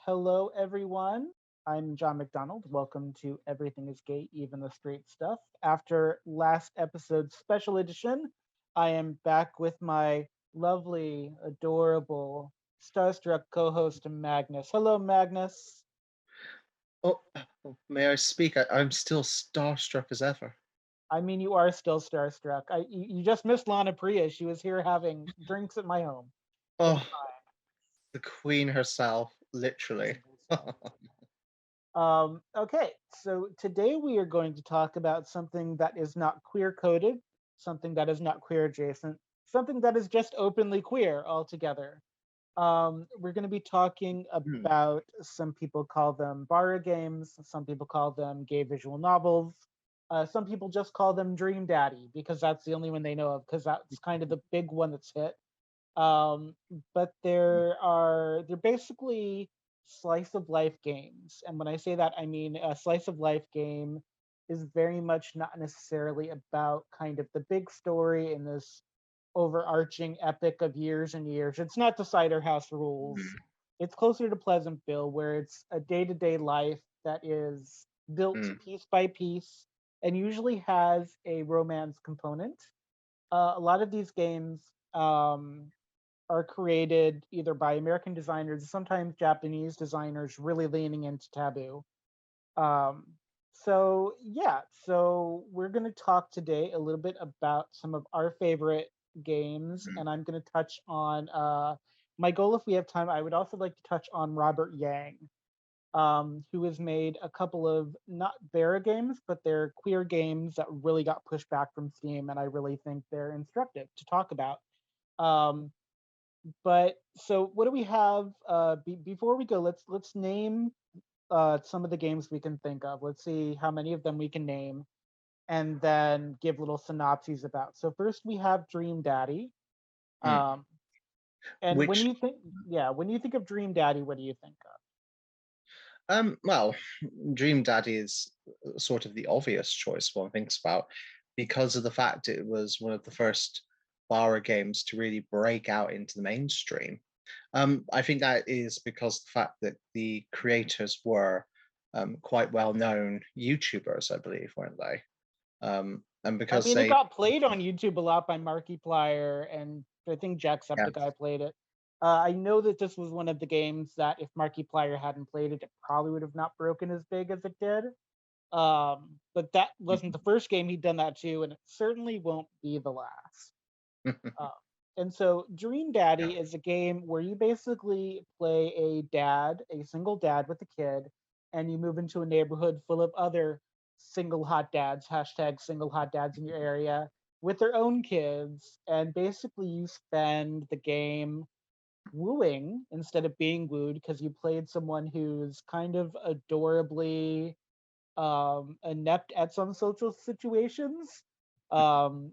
Hello, everyone. I'm John McDonald. Welcome to Everything is Gay, Even the Straight Stuff. After last episode's special edition, I am back with my lovely, adorable, starstruck co host, Magnus. Hello, Magnus. Oh, may I speak? I'm still starstruck as ever. I mean, you are still starstruck. You just missed Lana Priya. She was here having drinks at my home. Say Oh, the queen herself, literally. hi. Okay, so today we are going to talk about something that is not queer coded, something that is not queer adjacent, something that is just openly queer altogether. We're going to be talking Hmm. about, some people call them bara games, some people call them gay visual novels, some people just call them Dream Daddy because that's the only one they know of because that's kind of the big one that's hit. Um, but they're basically slice of life games. And when I say that, I mean a slice of life game is very much not necessarily about kind of the big story in this overarching epic of years and years. It's not the Cider House Rules. Hmm. It's closer to Pleasantville, where it's a day-to-day life that is built Hmm. piece by piece and usually has a romance component. A lot of these games are created either by American designers, sometimes Japanese designers, really leaning into taboo. Um, so we're going to talk today a little bit about some of our favorite games, Hmm. and I'm going to touch on my goal. If we have time, I would also like to touch on Robert Yang, who has made a couple of not Vera games, but they're queer games that really got pushed back from Steam, and I really think they're instructive to talk about. Um, but so what do we have before we go? Let's name some of the games we can think of. Let's see how many of them we can name and then give little synopses about. So first we have Dream Daddy. Hmm. Um, and when Which, you think yeah, when you think of Dream Daddy, what do you think of? well, Dream Daddy is sort of the obvious choice one thinks about because of the fact it was one of the first Lara games to really break out into the mainstream. I think that is because the fact that the creators were quite well known YouTubers, I believe, weren't they? And I because mean, it they, got played on YouTube a lot by Markiplier, and I think yeah, Jacksepticeye played it. I know that this was one of the games that if Markiplier hadn't played it, it probably would have not broken as big as it did. But that wasn't the first game he'd done that to, and it certainly won't be the last. Uh, and so Dream yeah. Daddy is a game where you basically play a dad, a single dad with a kid, and you move into a neighborhood full of other single hot dads, hashtag single hot dads in your area, with their own kids. And basically you spend the game wooing instead of being wooed because you played someone who's kind of adorably inept at some social situations. And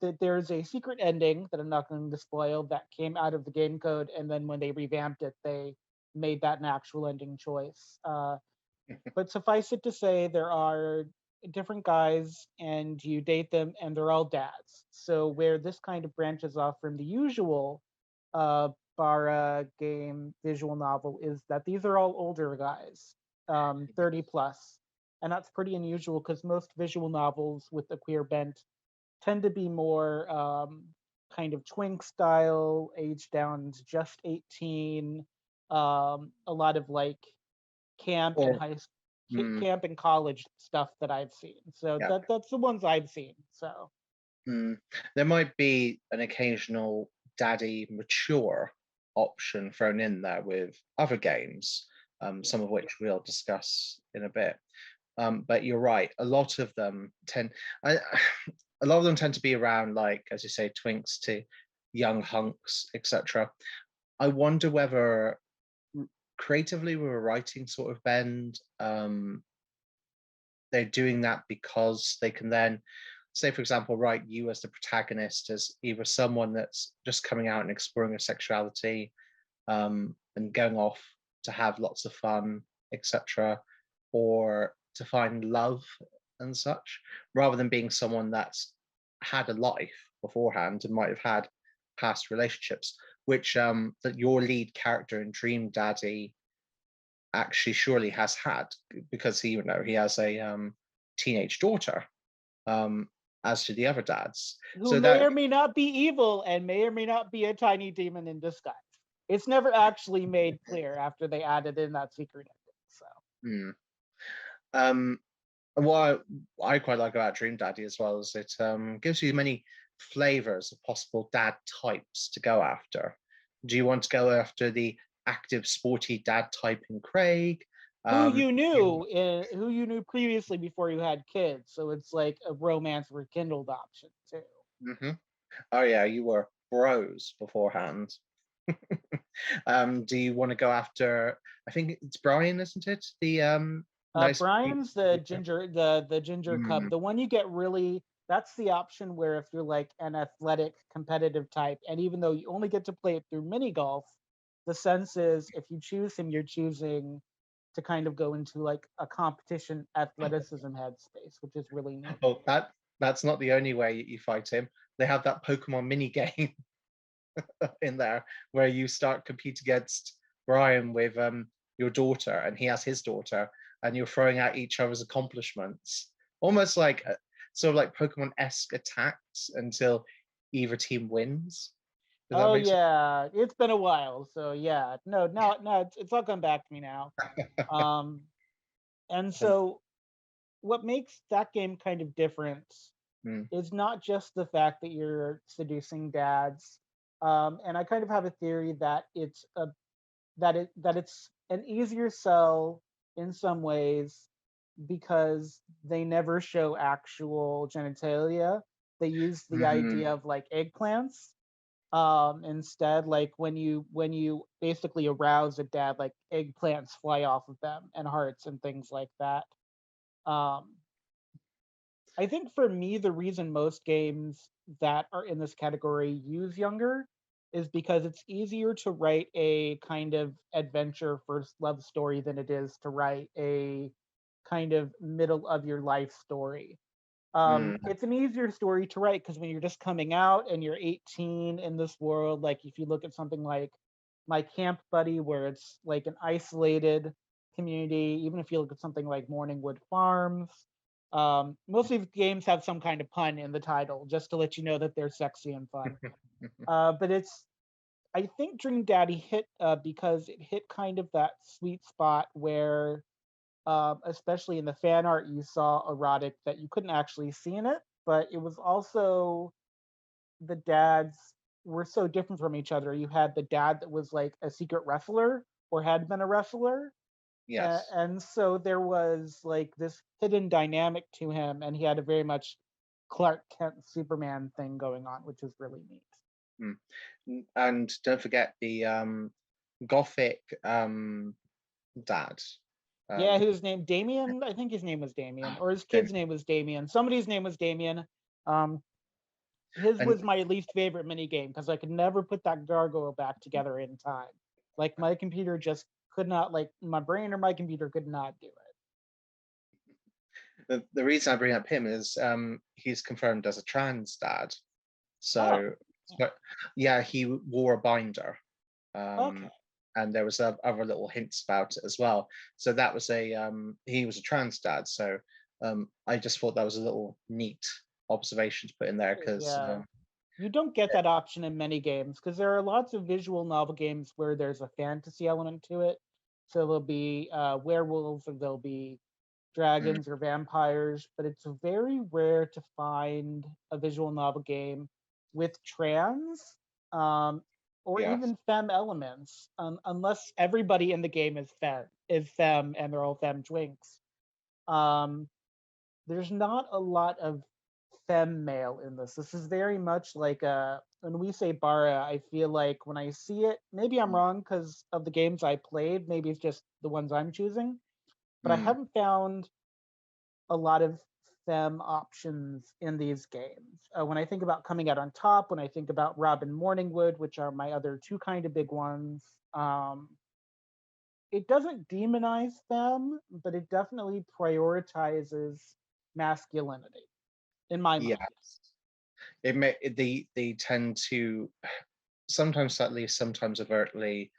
that there's a secret ending that I'm not going to spoil that came out of the game code, and then when they revamped it, they made that an actual ending choice. But suffice it to say, there are different guys, and you date them, and they're all dads. So where this kind of branches off from the usual uh, Bara game visual novel is that these are all older guys, 30 plus, and that's pretty unusual because most visual novels with a queer bent tend to be more kind of twink style, age down to just 18. A lot of like camp and Or, high mm, camp and college stuff that I've seen. So yeah. that's the ones I've seen. So Mm. There might be an occasional daddy mature option thrown in there with other games, yeah. some of which we'll discuss in a bit. But you're right, a lot of them I, a lot of them tend to be around, like as you say, twinks to young hunks, etc. I wonder whether creatively with a writing sort of bend, they're doing that because they can then say, for example, write you as the protagonist as either someone that's just coming out and exploring their sexuality, and going off to have lots of fun, etc., or to find love and such, rather than being someone that's had a life beforehand and might have had past relationships. which that your lead character in Dream Daddy actually surely has had, because he has a teenage daughter, um, as to the other dads. who So may that or may not be evil and may or may not be a tiny demon in disguise. It's never actually made clear after they added in that secret ending. So mm, um, and what I quite like about Dream Daddy as well is it gives you many flavors of possible dad types to go after. Do you want to go after the active, sporty dad type in Craig? You, who you knew previously before you had kids. So it's like a romance rekindled option too. mhm. Oh yeah, you were bros beforehand. Do you want to go after? I think it's Brian, isn't it? The nice. Brian's the ginger cub, Mm, the one you get really. That's the option where if you're like an athletic competitive type, and even though you only get to play it through mini golf, the sense is if you choose him, you're choosing to kind of go into like a competition athleticism headspace, which is really neat. oh, that's not the only way you fight him. They have that Pokemon mini game in there where you start compete against Brian with your daughter, and he has his daughter, and you're throwing out each other's accomplishments, almost like sort of like Pokemon-esque attacks until either team wins. Does that Oh make sense? yeah, it's been a while, so yeah. No, no, it's all come back to me now. Um, and And, so what makes that game kind of different mm, is not just the fact that you're seducing dads. And I kind of have a theory that it's an easier sell in some ways because they never show actual genitalia. They use the mm, idea of like eggplants instead, like when you basically arouse a dad, like eggplants fly off of them and hearts and things like that. um I think for me, the reason most games that are in this category use younger is because it's easier to write a kind of adventure first love story than it is to write a kind of middle of your life story. mm, It's an easier story to write because when you're just coming out and you're 18 in this world, like if you look at something like My Camp Buddy, where it's like an isolated community, even if you look at something like Morningwood Farms, most of these games have some kind of pun in the title just to let you know that they're sexy and fun. But I think Dream Daddy hit because it hit kind of that sweet spot where especially in the fan art, you saw erotic that you couldn't actually see in it, but it was also the dads were so different from each other. You had the dad that was like a secret wrestler or had been a wrestler. yes. And so there was like this hidden dynamic to him, and he had a very much Clark Kent Superman thing going on, which is really neat. Mm. And don't forget the gothic dad. Yeah, Um, his name Damien. I think his name was Damien, or his then- kid's name was Damien. Somebody's name was Damien. Um, His and was my least favorite mini game because I could never put that gargoyle back together in time. Like my computer just could not, like my brain or my computer could not do it. the reason I bring up him is he's confirmed as a trans dad. Oh, So, yeah. but yeah, he wore a binder, Okay. and there was other little hints about it as well. So that was a he was a trans dad. So I just thought that was a little neat observation to put in there because Yeah. You don't get that option in many games because there are lots of visual novel games where there's a fantasy element to it. So there'll be werewolves or there'll be dragons or vampires, but it's very rare to find a visual novel game with trans um, or yeah, even femme elements, unless everybody in the game is femme and they're all femme twinks. Um, there's not a lot of femme male in this. This is very much like when we say bara, I feel like when I see it, maybe I'm wrong because of the games I played, maybe it's just the ones I'm choosing, but I mm, haven't found a lot of femme options in these games. When I think about coming out on top, when I think about Robin Morningwood, which are my other two kind of big ones, it doesn't demonize them, but it definitely prioritizes masculinity in my mind. yes. They tend to sometimes subtly, sometimes overtly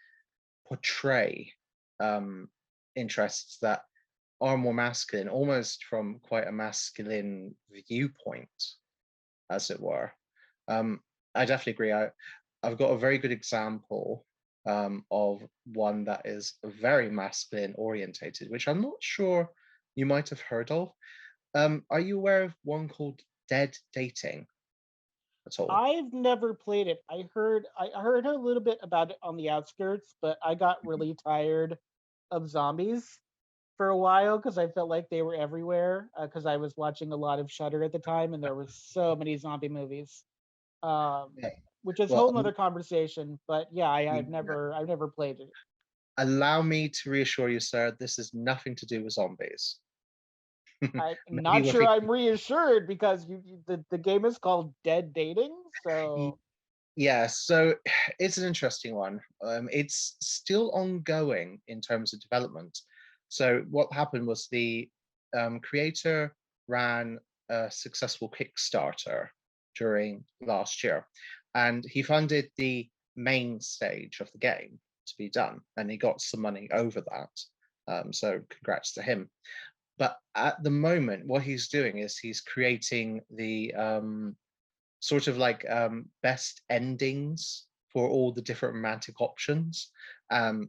portray um, interests that are more masculine, almost from quite a masculine viewpoint, as it were. Um, I definitely agree. I've got a very good example of one that is very masculine orientated, which I'm not sure you might have heard of. Are you aware of one called Dead Dating at all? I've never played it. I heard a little bit about it on the outskirts, but I got really tired of zombies for a while because I felt like they were everywhere. Because I was watching a lot of Shudder at the time, and there were so many zombie movies. Um, Yeah. which is a Well, whole nother conversation. But yeah, yeah. I've never played it. Allow me to reassure you, sir, this is nothing to do with zombies. I'm Maybe not we're sure I'm thinking, reassured because the game is called Dead Dating. y- So yeah, so it's an interesting one. It's still ongoing in terms of development. So what happened was the creator ran a successful Kickstarter during last year, and he funded the main stage of the game to be done, and he got some money over that. So congrats to him. But at the moment, what he's doing is he's creating the sort of like best endings for all the different romantic options.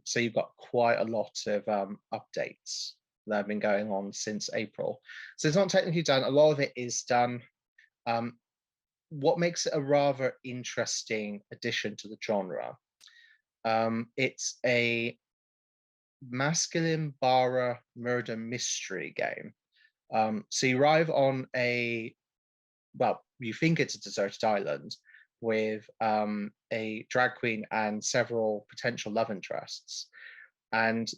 So you've got quite a lot of updates that have been going on since April. So it's not technically done. A lot of it is done. Um, what makes it a rather interesting addition to the genre? It's a masculine bara murder mystery game. So you arrive on you think it's a deserted island with a drag queen and several potential love interests, and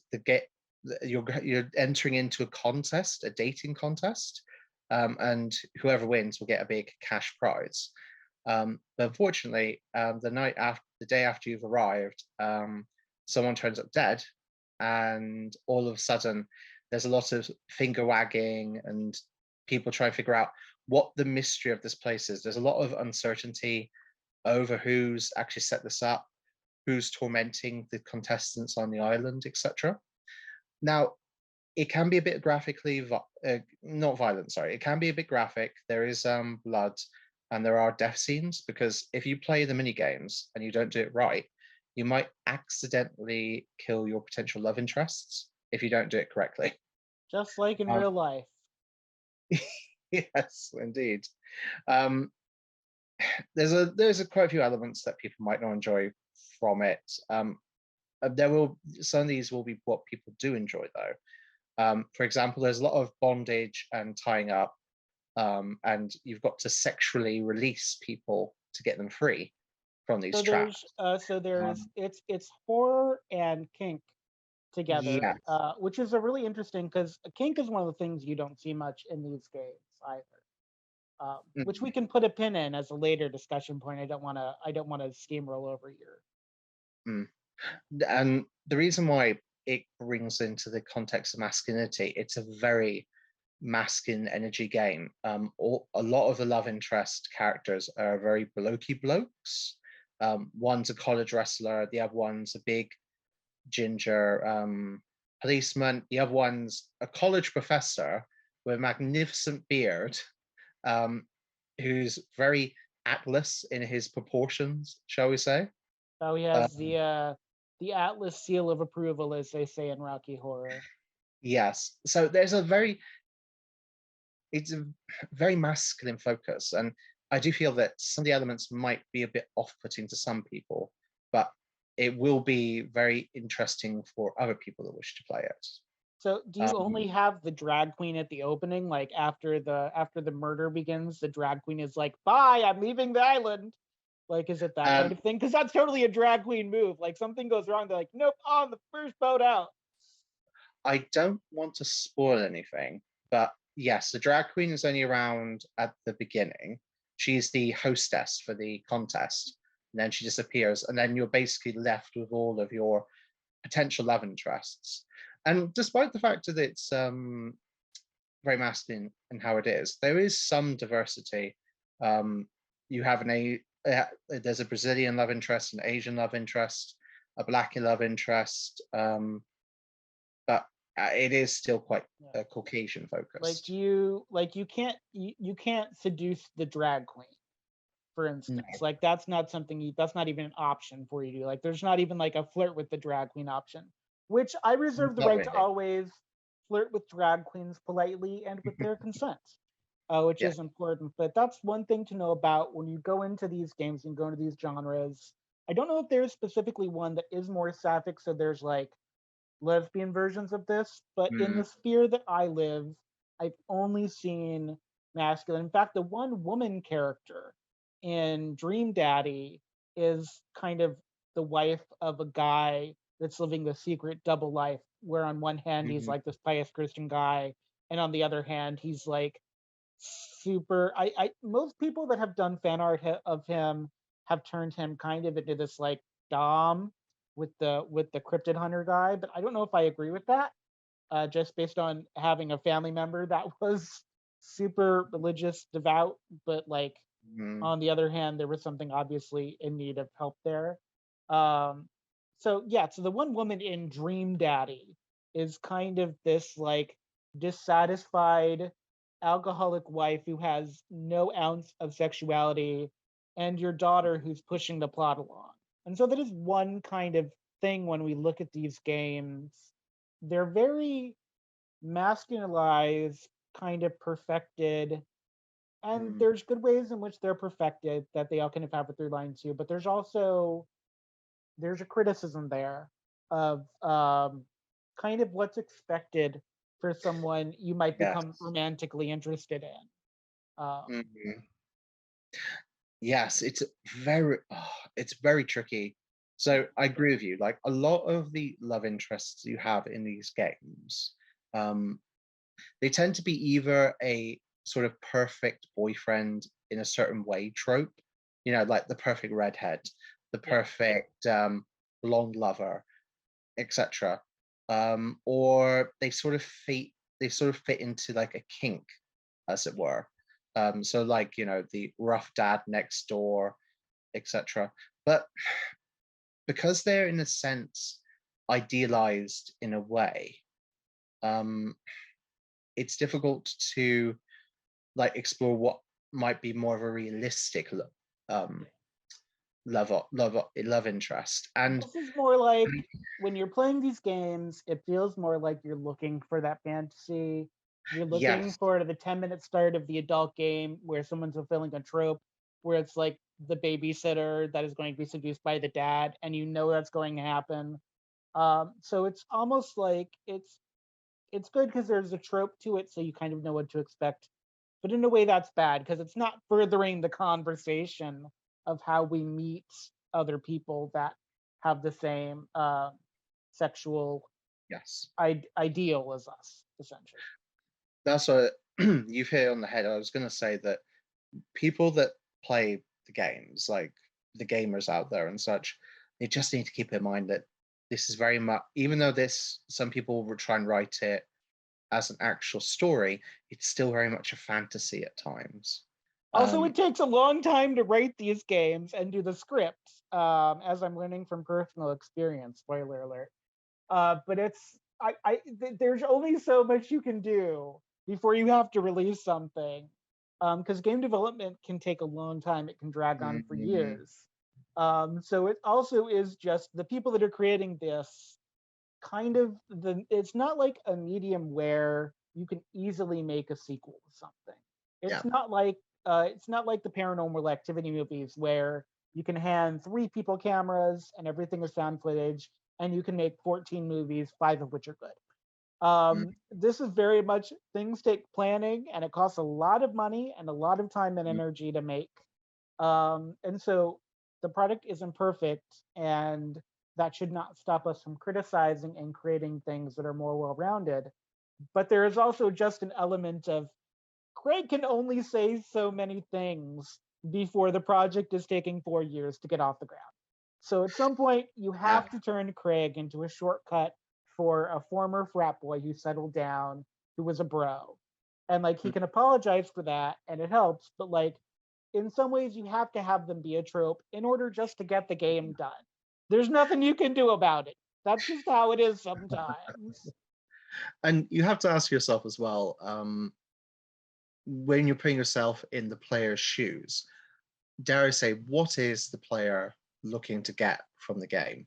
you're entering into a contest, a dating contest, and whoever wins will get a big cash prize. But unfortunately, the day after you've arrived, someone turns up dead, and all of a sudden, there's a lot of finger wagging and people try to figure out what the mystery of this place is. There's a lot of uncertainty over who's actually set this up, who's tormenting the contestants on the island, etc. Now, it can be a bit not violent. Sorry, it can be a bit graphic. There is blood, and there are death scenes because if you play the mini games and you don't do it right, you might accidentally kill your potential love interests if you don't do it correctly. just like in Um, real life. yes, indeed. Um, there's a quite a few elements that people might not enjoy from it. There will some of these will be what people do enjoy though. For example, there's a lot of bondage and tying up, and you've got to sexually release people to get them free from these traps. So there's Um, it's horror and kink together, yes. which is a really interesting because kink is one of the things you don't see much in these games either. Which we Mhm. can put a pin in as a later discussion point. I don't want to steamroll over here. Mm. And the reason why it brings into the context of masculinity, it's a very masculine energy game. A lot of the love interest characters are very blokey blokes. One's a college wrestler, the other one's a big ginger policeman, the other one's a college professor with a magnificent beard, um, who's very Atlas in his proportions, shall we say? So he Uh, has the Atlas seal of approval, as they say in Rocky Horror. yes. So it's a very masculine focus, and I do feel that some of the elements might be a bit off-putting to some people, but it will be very interesting for other people that wish to play it. So do you Um, only have the drag queen at the opening? Like after the murder begins, the drag queen is like, "Bye, I'm leaving the island." Like, is it that kind um, of thing? Because that's totally a drag queen move. Like something goes wrong, they're like, "Nope, on the first boat out." I don't want to spoil anything, but yes, the drag queen is only around at the beginning. She's the hostess for the contest, and then she disappears, and then you're basically left with all of your potential love interests. And despite the fact that it's very masculine in how it is, there is some diversity. Um, you have there's a Brazilian love interest, an Asian love interest, a black love interest, but it is still quite Yeah. Caucasian Like focused. you can't seduce the drag queen, for No, instance. Like that's not something that's not even an option for you to do. Like there's not even like a flirt with the drag queen option, which I reserve the not right to really. always flirt with drag queens politely and with their consent, which Yeah. is important. But that's one thing to know about when you go into these games and go into these genres. I don't know if there's specifically one that is more sapphic, so there's like lesbian versions of this, but in Mm, the sphere that I live, I've only seen masculine. In fact, the one woman character in Dream Daddy is kind of the wife of a guy that's living the secret double life, where on one hand he's mhm, like this pious Christian guy, and on the other hand he's like super. I most people that have done fan art of him have turned him kind of into this like dom with the cryptid hunter guy, but I don't know if I agree with that. Just based on having a family member that was super religious, devout, but like mhm, on the other hand, there was something obviously in need of help there. Um, so yeah, so the one woman in Dream Daddy is kind of this like dissatisfied alcoholic wife who has no ounce of sexuality, and your daughter who's pushing the plot along. And so that is one kind of thing when we look at these games. They're very masculinized, kind of perfected, and mhm. there's good ways in which they're perfected that they all kind of have a through line too. But there's also there's a criticism there of kind of what's expected for someone you might become Yes. romantically interested in. Mhm. Yes, it's very tricky. So I agree with you. Like a lot of the love interests you have in these games, um, they tend to be either a sort of perfect boyfriend in a certain way trope, like the perfect redhead, the Yeah. perfect blonde lover, etc. Or they sort of fit into like a kink, as it were. So like, the rough dad next door, etc. But because they're in a sense idealized in a way, um, it's difficult to like explore what might be more of a realistic um, love interest. And This is more like when you're playing these games, it feels more like you're looking for that fantasy. You're looking yes, for the 10-minute start of the adult game where someone's fulfilling a trope where it's like the babysitter that is going to be seduced by the dad, and you know that's going to happen. So it's almost like it's good because there's a trope to it, so you kind of know what to expect. But in a way, that's bad because it's not furthering the conversation of how we meet other people that have the same sexual yes, ideal as us, essentially. that's what you've hit on the head. I was going to say that people that play the games, like the gamers out there and such, they just need to keep in mind that this is very much, even though this, some people will try and write it as an actual story, it's still very much a fantasy at times. Also, Um, it takes a long time to write these games and do the scripts, as I'm learning from personal experience. Spoiler alert. But there's only so much you can do before you have to release something. Because game development can take a long time; it can drag on for mm, years. So it also is just the people that are creating this kind of the. It's not like a medium where you can easily make a sequel to something. yeah. It's not like the Paranormal Activity movies where you can hand three people cameras and everything is found footage, and you can make 14 movies, five of which are good. Mm, This is very much things take planning, and it costs a lot of money and a lot of time and mm, energy to make. And so the product isn't perfect, and that should not stop us from criticizing and creating things that are more well rounded. But there is also just an element of Craig can only say so many things before the project is taking 4 years to get off the ground. So at some point, you yeah. have to turn Craig into a shortcut for a former frat boy who settled down, who was a bro. And like he Mm, can apologize for that and it helps, but like in some ways you have to have them be a trope in order just to get the game done. There's nothing you can do about it. That's just how it is sometimes. And you have to ask yourself as well, when you're putting yourself in the player's shoes, dare I say, what is the player looking to get from the game?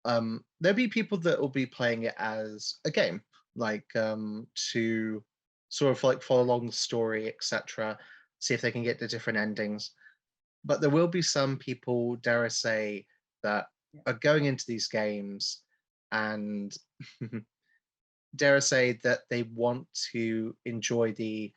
There'll be people that will be playing it as a game, like to sort of like follow along the story, etc., see if they can get the different endings. But there will be some people, dare I say, that Yeah. are going into these games and dare I say that they want to enjoy the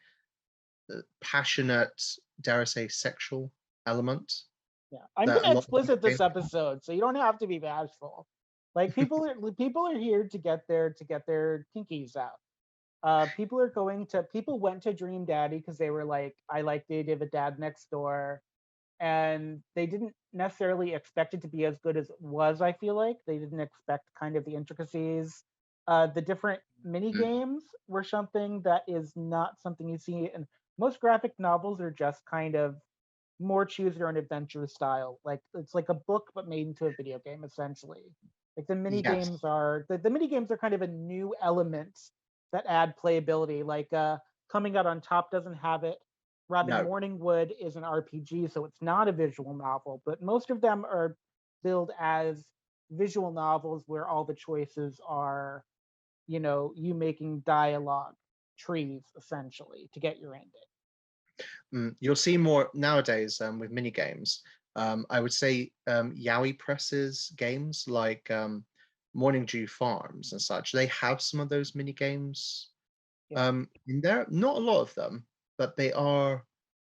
passionate, dare I say, sexual element Yeah, I'm that a gonna lot of these explicit this games. episode, so you don't have to be bashful. Like people are here to get their kinkies out. People went to Dream Daddy because they were like, I like the idea of a dad next door, and they didn't necessarily expect it to be as good as it was. I feel like they didn't expect kind of the intricacies. The different mini Mm, games were something that is not something you see in most graphic novels. Are just kind of more choose your own adventure style. Like it's like a book but made into a video game essentially. Like yes. the mini games are kind of a new element that add playability. Like coming out on top doesn't have it. Robin No. Morningwood is an RPG, so it's not a visual novel, but most of them are billed as visual novels where all the choices are, you making dialogue trees essentially to get your ending. You'll see more nowadays with mini games. I would say Yowie Presses games like Morningdew Farms and such. They have some of those mini games Yeah. in there. Not a lot of them, but they are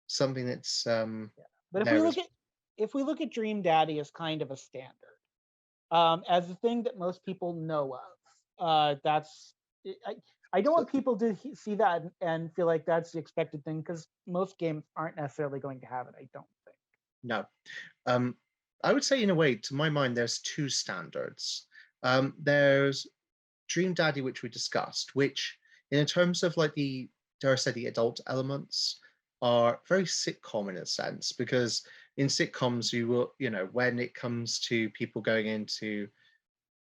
something that's Yeah. But there as if we look at Dream Daddy as kind of a standard, as a thing that most people know of, that's I, I don't well. want people to see that and feel like that's the expected thing because most games aren't necessarily going to have it. I don't think. No. Um, I would say, in a way, to my mind, there's two standards. There's Dream Daddy, which we discussed, which, in terms of like the, dare I say, the adult elements, are very sitcom in a sense, because in sitcoms, you will, when it comes to people going into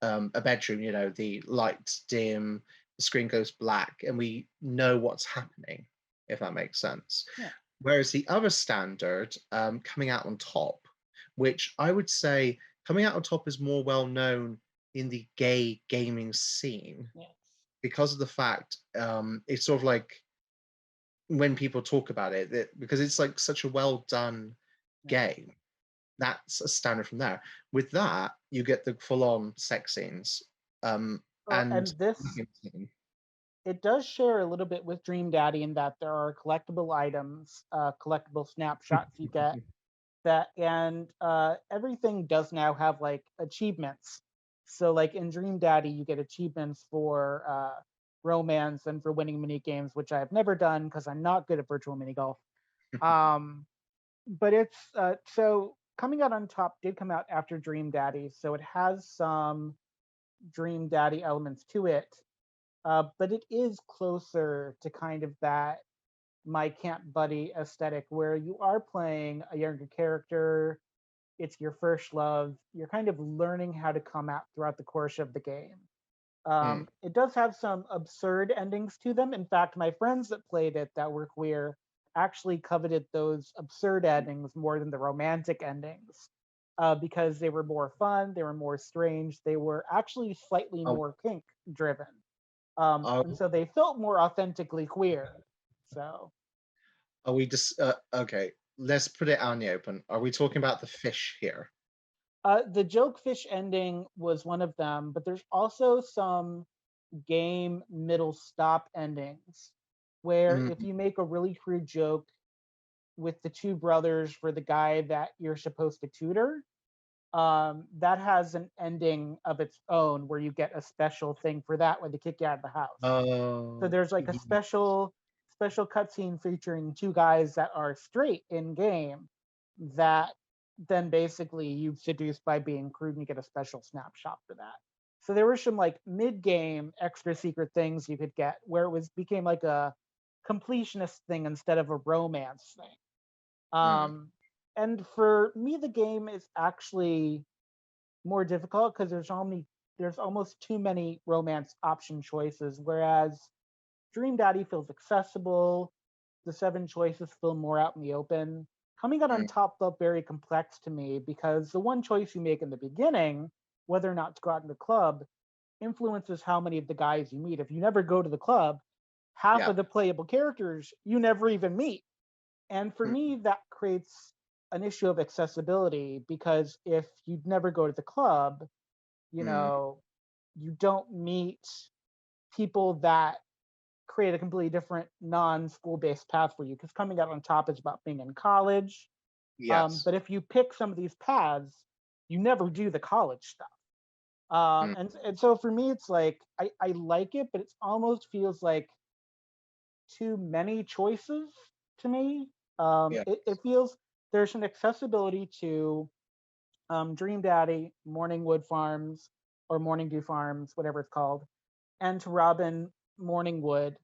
a bedroom, the lights dim, the screen goes black, and we know what's happening, if that makes sense. Yeah. Whereas the other standard, coming out on top, which I would say coming out on top is more well known in the gay gaming scene Yes. because of the fact it's sort of like when people talk about it, because it's like such a well done Yeah. game. That's a standard from there. With that, you get the full on sex scenes. Well, And and this it does share a little bit with Dream Daddy in that there are collectible items, collectible snapshots you get that, and everything does now have like achievements. So like in Dream Daddy, you get achievements for romance and for winning mini games, which I've never done because I'm not good at virtual mini golf. Um, but it's so coming out on top did come out after Dream Daddy, so it has some Dream Daddy elements to it, but it is closer to kind of that my camp buddy aesthetic where you are playing a younger character. It's your first love. You're kind of learning how to come out throughout the course of the game. Mm. It does have some absurd endings to them. In fact, my friends that played it that were queer actually coveted those absurd endings more than the romantic endings because they were more fun, they were more strange, they were actually slightly Oh, more kink driven. And are, so they felt more authentically queer. So are we just okay? Let's put it out in the open. Are we talking about the fish here? the joke fish ending was one of them, but there's also some game middle stop endings where Mm. if you make a really crude joke with the two brothers for the guy that you're supposed to tutor, that has an ending of its own where you get a special thing for that when they kick you out of the house. So Oh, there's like a special cutscene featuring two guys that are straight in game that then basically you seduce by being crude and you get a special snapshot for that. So there were some like mid-game extra secret things you could get where it was became like a completionist thing instead of a romance thing. Mm. Um, and for me, the game is actually more difficult because there's almost too many romance option choices. Whereas Dream Daddy feels accessible, the seven choices feel more out in the open. Coming out on Mm. top felt very complex to me because the one choice you make in the beginning, whether or not to go out in the club, influences how many of the guys you meet. If you never go to the club, half Yeah. of the playable characters you never even meet. And for Mm. me, that creates an issue of accessibility because if you never go to the club, you Mm. know, you don't meet people that create a completely different non-school based path for you. Because coming out on top is about being in college. Yes. But if you pick some of these paths, you never do the college stuff. Mm. And so for me, it's like I like it, but it almost feels like too many choices to me. It Yes. feels there's an accessibility to Dream Daddy, Morningwood Farms, or Morningdew Farms, whatever it's called, and to Robin Morningwood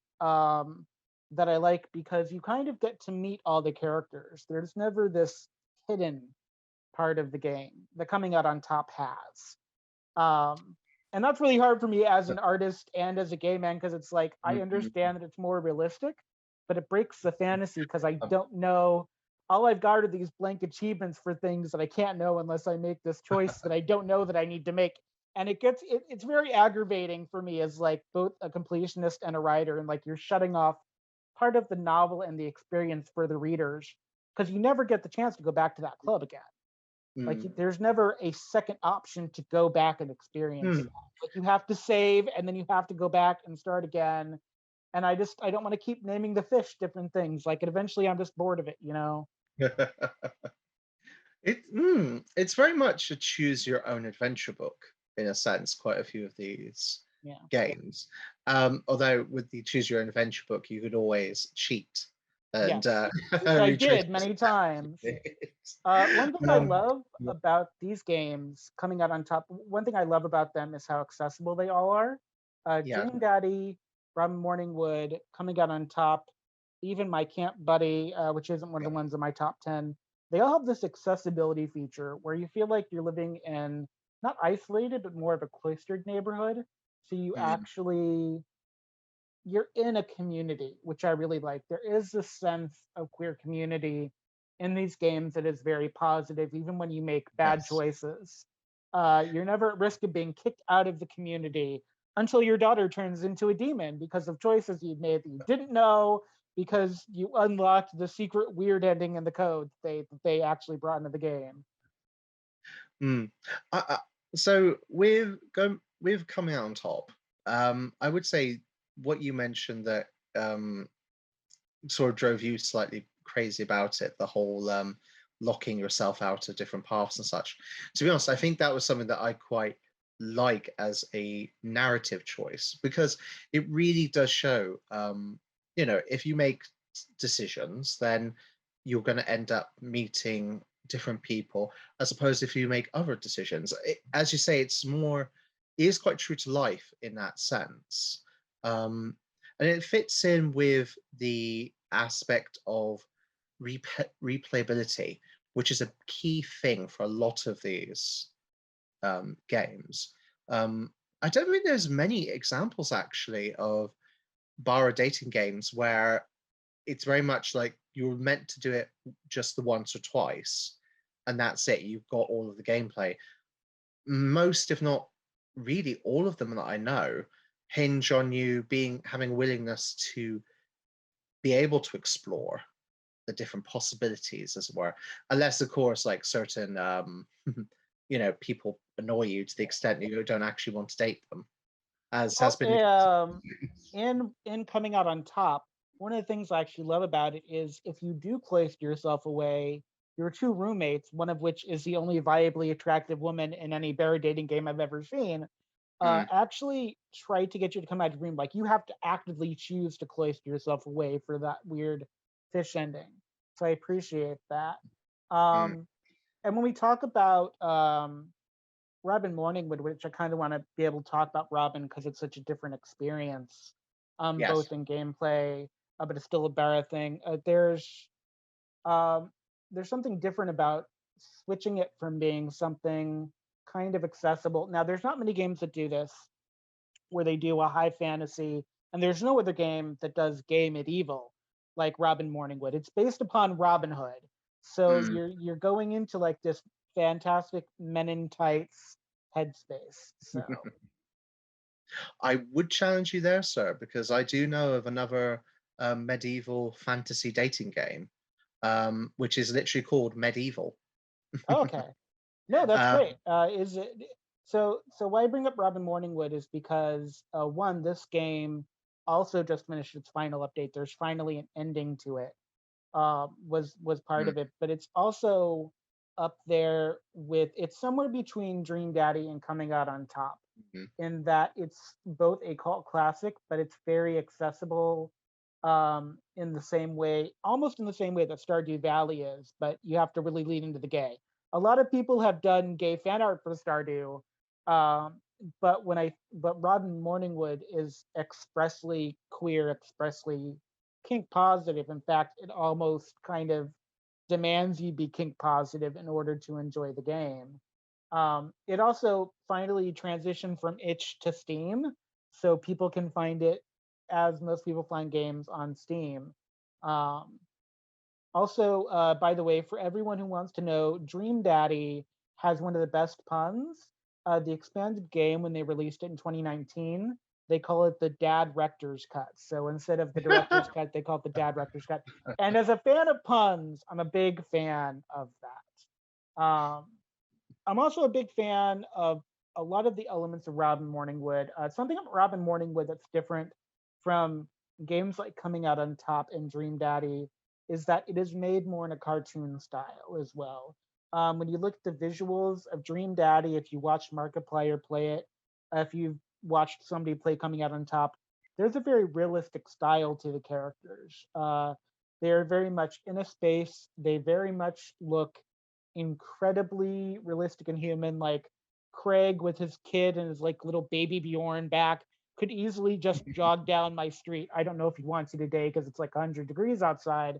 that I like because you kind of get to meet all the characters. There's never this hidden part of the game that coming out on top has. Um, and that's really hard for me as an artist and as a gay man because it's like I Mm. understand that it's more realistic, but it breaks the fantasy because I Um, don't know. All I've got are these blank achievements for things that I can't know unless I make this choice that I don't know that I need to make. And it's very aggravating for me as like both a completionist and a writer, and like you're shutting off part of the novel and the experience for the readers because you never get the chance to go back to that club again. Like mm. there's never a second option to go back and experience Mm. that. Like you have to save and then you have to go back and start again. And I don't want to keep naming the fish different things. Like eventually I'm just bored of it, you know? It's very much a choose your own adventure book in a sense. Quite a few of these Yeah. games, although with the choose your own adventure book, you could always cheat and Yes. Which I retrace did many times. it. One thing I um, love about these games coming out on top, one thing I love about them is how accessible they all are. yeah. Dream Daddy, Robin Morningwood coming out on top, even my Camp Buddy, which isn't one of the ones in my top 10, they all have this accessibility feature where you feel like you're living in not isolated, but more of a cloistered neighborhood. So Mm. you're in a community, which I really like. There is a sense of queer community in these games that is very positive, even when you make bad Yes. choices. You're never at risk of being kicked out of the community until your daughter turns into a demon because of choices you made that you didn't know because you unlocked the secret weird ending in the code that they actually brought into the game. Mm. So with coming out on top, I would say what you mentioned that sort of drove you slightly crazy about it, the whole locking yourself out of different paths and such. To be honest, I think that was something that I quite like as a narrative choice because it really does show, if you make decisions, then you're going to end up meeting different people, as opposed to if you make other decisions. As you say, it is quite true to life in that sense. Um, and it fits in with the aspect of replayability, which is a key thing for a lot of these games. I don't think there's many examples actually of bar dating games where it's very much like you're meant to do it just the once or twice, and that's it. You've got all of the gameplay. Most, if not really all of them that I know, hinge on you being having willingness to be able to explore the different possibilities, as it were. Unless, of course, like certain, people annoy you to the extent that you don't actually want to date them, as has Well, been. in coming out on top, one of the things I actually love about it is if you do cloister yourself away, your two roommates, one of which is the only viably attractive woman in any bear dating game I've ever seen, Mm. actually try to get you to come out of the room. Like you have to actively choose to cloister yourself away for that weird fish ending. So I appreciate that. Mm. Um, and when we talk about Robin Morningwood, which I kind of want to be able to talk about Robin because it's such a different experience, Yes. both in gameplay, but it's still a Barra thing. There's um, there's something different about switching it from being something kind of accessible. Now, there's not many games that do this, where they do a high fantasy, and there's no other game that does gay medieval like Robin Morningwood. It's based upon Robin Hood, so Mm. you're going into like this fantastic men in tights headspace. So I would challenge you there, sir, because I do know of another medieval fantasy dating game, which is literally called Medieval. okay, no, that's Uh, great. Is it so? So why I bring up Robin Morningwood is because one, this game also just finished its final update. There's finally an ending to it. Was part mm, of it, but it's also up there with it's somewhere between Dream Daddy and Coming Out on Top, mm, in that it's both a cult classic, but it's very accessible in the same way, almost in the same way that Stardew Valley is, but you have to really lean into the gay. A lot of people have done gay fan art for Stardew, um, but Robin Morningwood is expressly queer, expressly kink positive. In fact, it almost kind of demands you be kink positive in order to enjoy the game. It also finally transitioned from itch to Steam, so people can find it as most people find games on Steam. Um, Also, by the way, for everyone who wants to know, Dream Daddy has one of the best puns. The expanded game, when they released it in 2019, they call it the Dad Rector's Cut. So instead of the Director's mm. Cut, they call it the Dad Rector's Cut. And as a fan of puns, I'm a big fan of that. I'm also a big fan of a lot of the elements of Robin Morningwood. Something about Robin Morningwood that's different from games like Coming Out on Top and Dream Daddy is that it is made more in a cartoon style as well. When you look at the visuals of Dream Daddy, if you watch Markiplier play it, if you've watched somebody play Coming Out on Top, there's a very realistic style to the characters. They're very much in a space. They very much look incredibly realistic and human. Like Craig with his kid and his like little baby Bjorn back could easily just jog down my street. I don't know if he wants to today because it's like 100 degrees outside,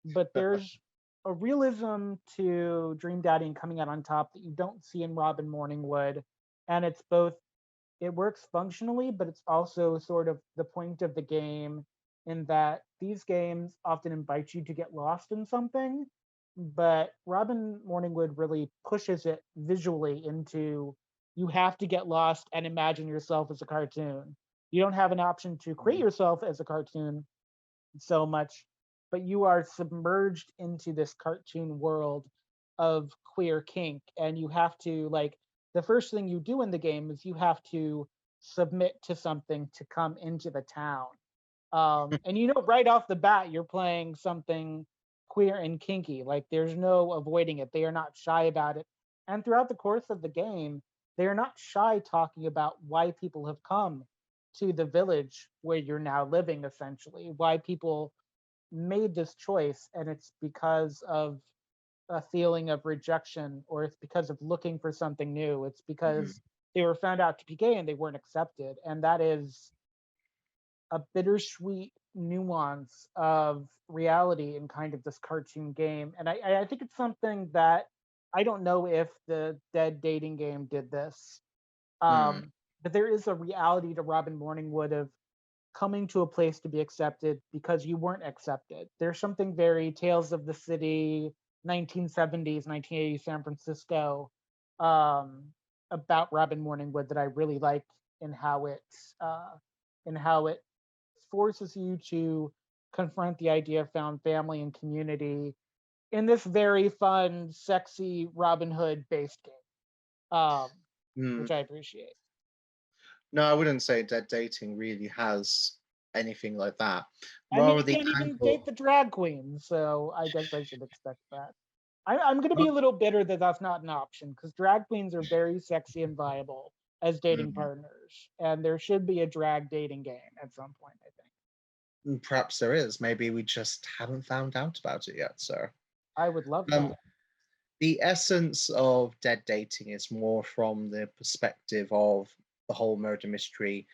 but there's a realism to Dream Daddy and Coming Out on Top that you don't see in Robin Morningwood. And it's both, it works functionally, but it's also sort of the point of the game, in that these games often invite you to get lost in something, but Robin Morningwood really pushes it visually into, you have to get lost and imagine yourself as a cartoon. You don't have an option to create yourself as a cartoon so much, but you are submerged into this cartoon world of queer kink. And you have to, like, the first thing you do in the game is you have to submit to something to come into the town. And you know, right off the bat, you're playing something queer and kinky. Like, there's no avoiding it. They are not shy about it. And throughout the course of the game, they are not shy talking about why people have come to the village where you're now living, essentially, why people made this choice. And it's because of a feeling of rejection, or it's because of looking for something new. It's Mm. because they were found out to be gay and they weren't accepted. And that is a bittersweet nuance of reality in kind of this cartoon game. And I think it's something that I don't know if the Dead dating game did this, Mm. but there is a reality to Robin Morningwood of coming to a place to be accepted because you weren't accepted. There's something very Tales of the City, 1970s, 1980s San Francisco, um, about Robin Morningwood that I really like in how it forces you to confront the idea of found family and community in this very fun, sexy Robin Hood based game, Mm. which I appreciate. No, I wouldn't say Dead Dating really has anything like that. I mean, Rather you the can't even date angle. the drag queen, so I guess I should expect that. I'm going to be a little bitter that that's not an option, because drag queens are very sexy and viable as dating Mm, partners, and there should be a drag dating game at some point, I think. perhaps there is. Maybe we just haven't found out about it yet, sir. I would love Um, that. the essence of Dead Dating is more from the perspective of the whole murder mystery,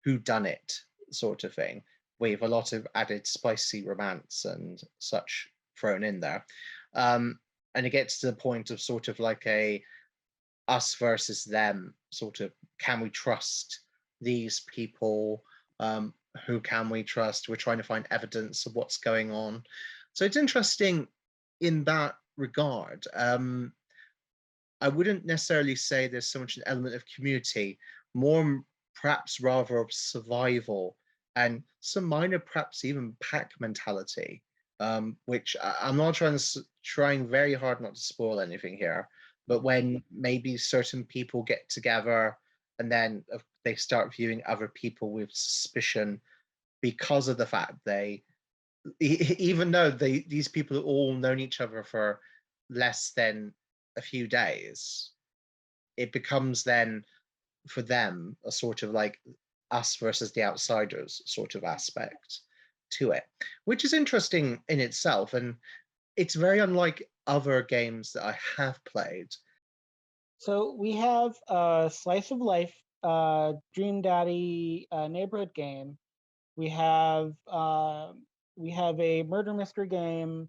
who done it sort of thing, with a lot of added spicy romance and such thrown in there. and it gets to the point of sort of like a us versus them sort of, can we trust these people? Who can we trust? We're trying to find evidence of what's going on. So it's interesting in that regard. I wouldn't necessarily say there's so much an element of community, more perhaps rather of survival and some minor, perhaps even pack mentality. Which I'm not trying very hard not to spoil anything here, but when maybe certain people get together and then they start viewing other people with suspicion because of the fact even though these people have all known each other for less than a few days, it becomes then for them a sort of like us versus the outsiders sort of aspect to it, which is interesting in itself. And it's very unlike other games that I have played. So we have a slice of life, Dream Daddy neighborhood game. We have we have a murder mystery game.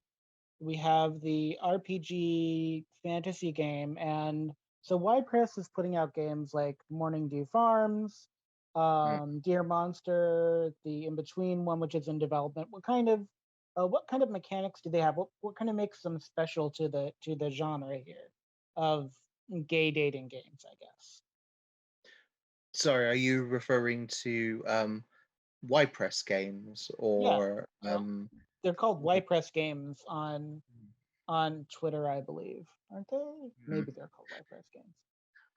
We have the RPG fantasy game, and so Y Press is putting out games like Morningdew Farms, Mm. Dear Monster, the in between one which is in development. What kind of mechanics do they have? What kind of makes them special to the genre here of gay dating games? I guess. Sorry, are you referring to Y-Press games Yeah, or well, they're called Y Press games on Twitter, I believe, aren't they? Mhm. Maybe they're called Y Press games.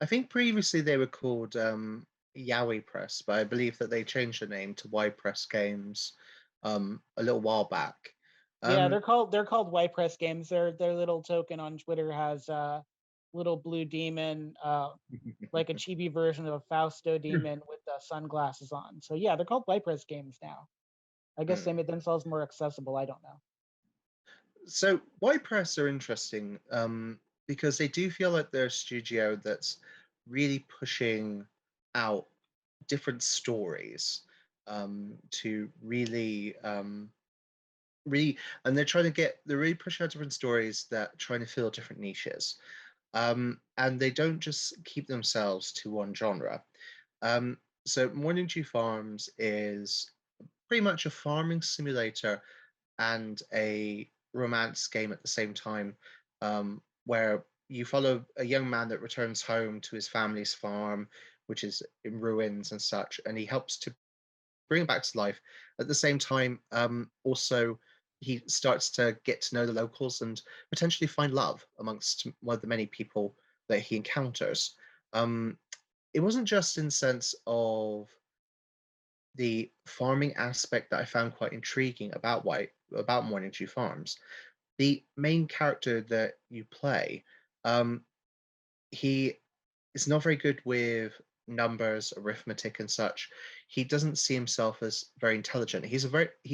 I think previously they were called Yowie Press, but I believe that they changed the name to Y-Press Games a little while back. Yeah, Um, they're called Y Press games. Their little token on Twitter has little blue demon, like a chibi version of a Fausto demon with sunglasses on. So yeah, they're called Y Press games now. I guess they hmm. made themselves more accessible. I don't know. So Y-Press are interesting because they do feel like they're a studio that's really pushing out different stories to really, and they're really pushing out different stories that trying to fill different niches. And they don't just keep themselves to one genre. So Morning Dew Farms is pretty much a farming simulator and a romance game at the same time, where you follow a young man that returns home to his family's farm, which is in ruins and such, and he helps to bring it back to life. At the same time, also he starts to get to know the locals and potentially find love amongst one of the many people that he encounters. Um, it wasn't just in sense of the farming aspect that I found quite intriguing about Morning Dew Farms. The main character that you play, um, he is not very good with numbers, arithmetic, and such. He doesn't see himself as very intelligent. He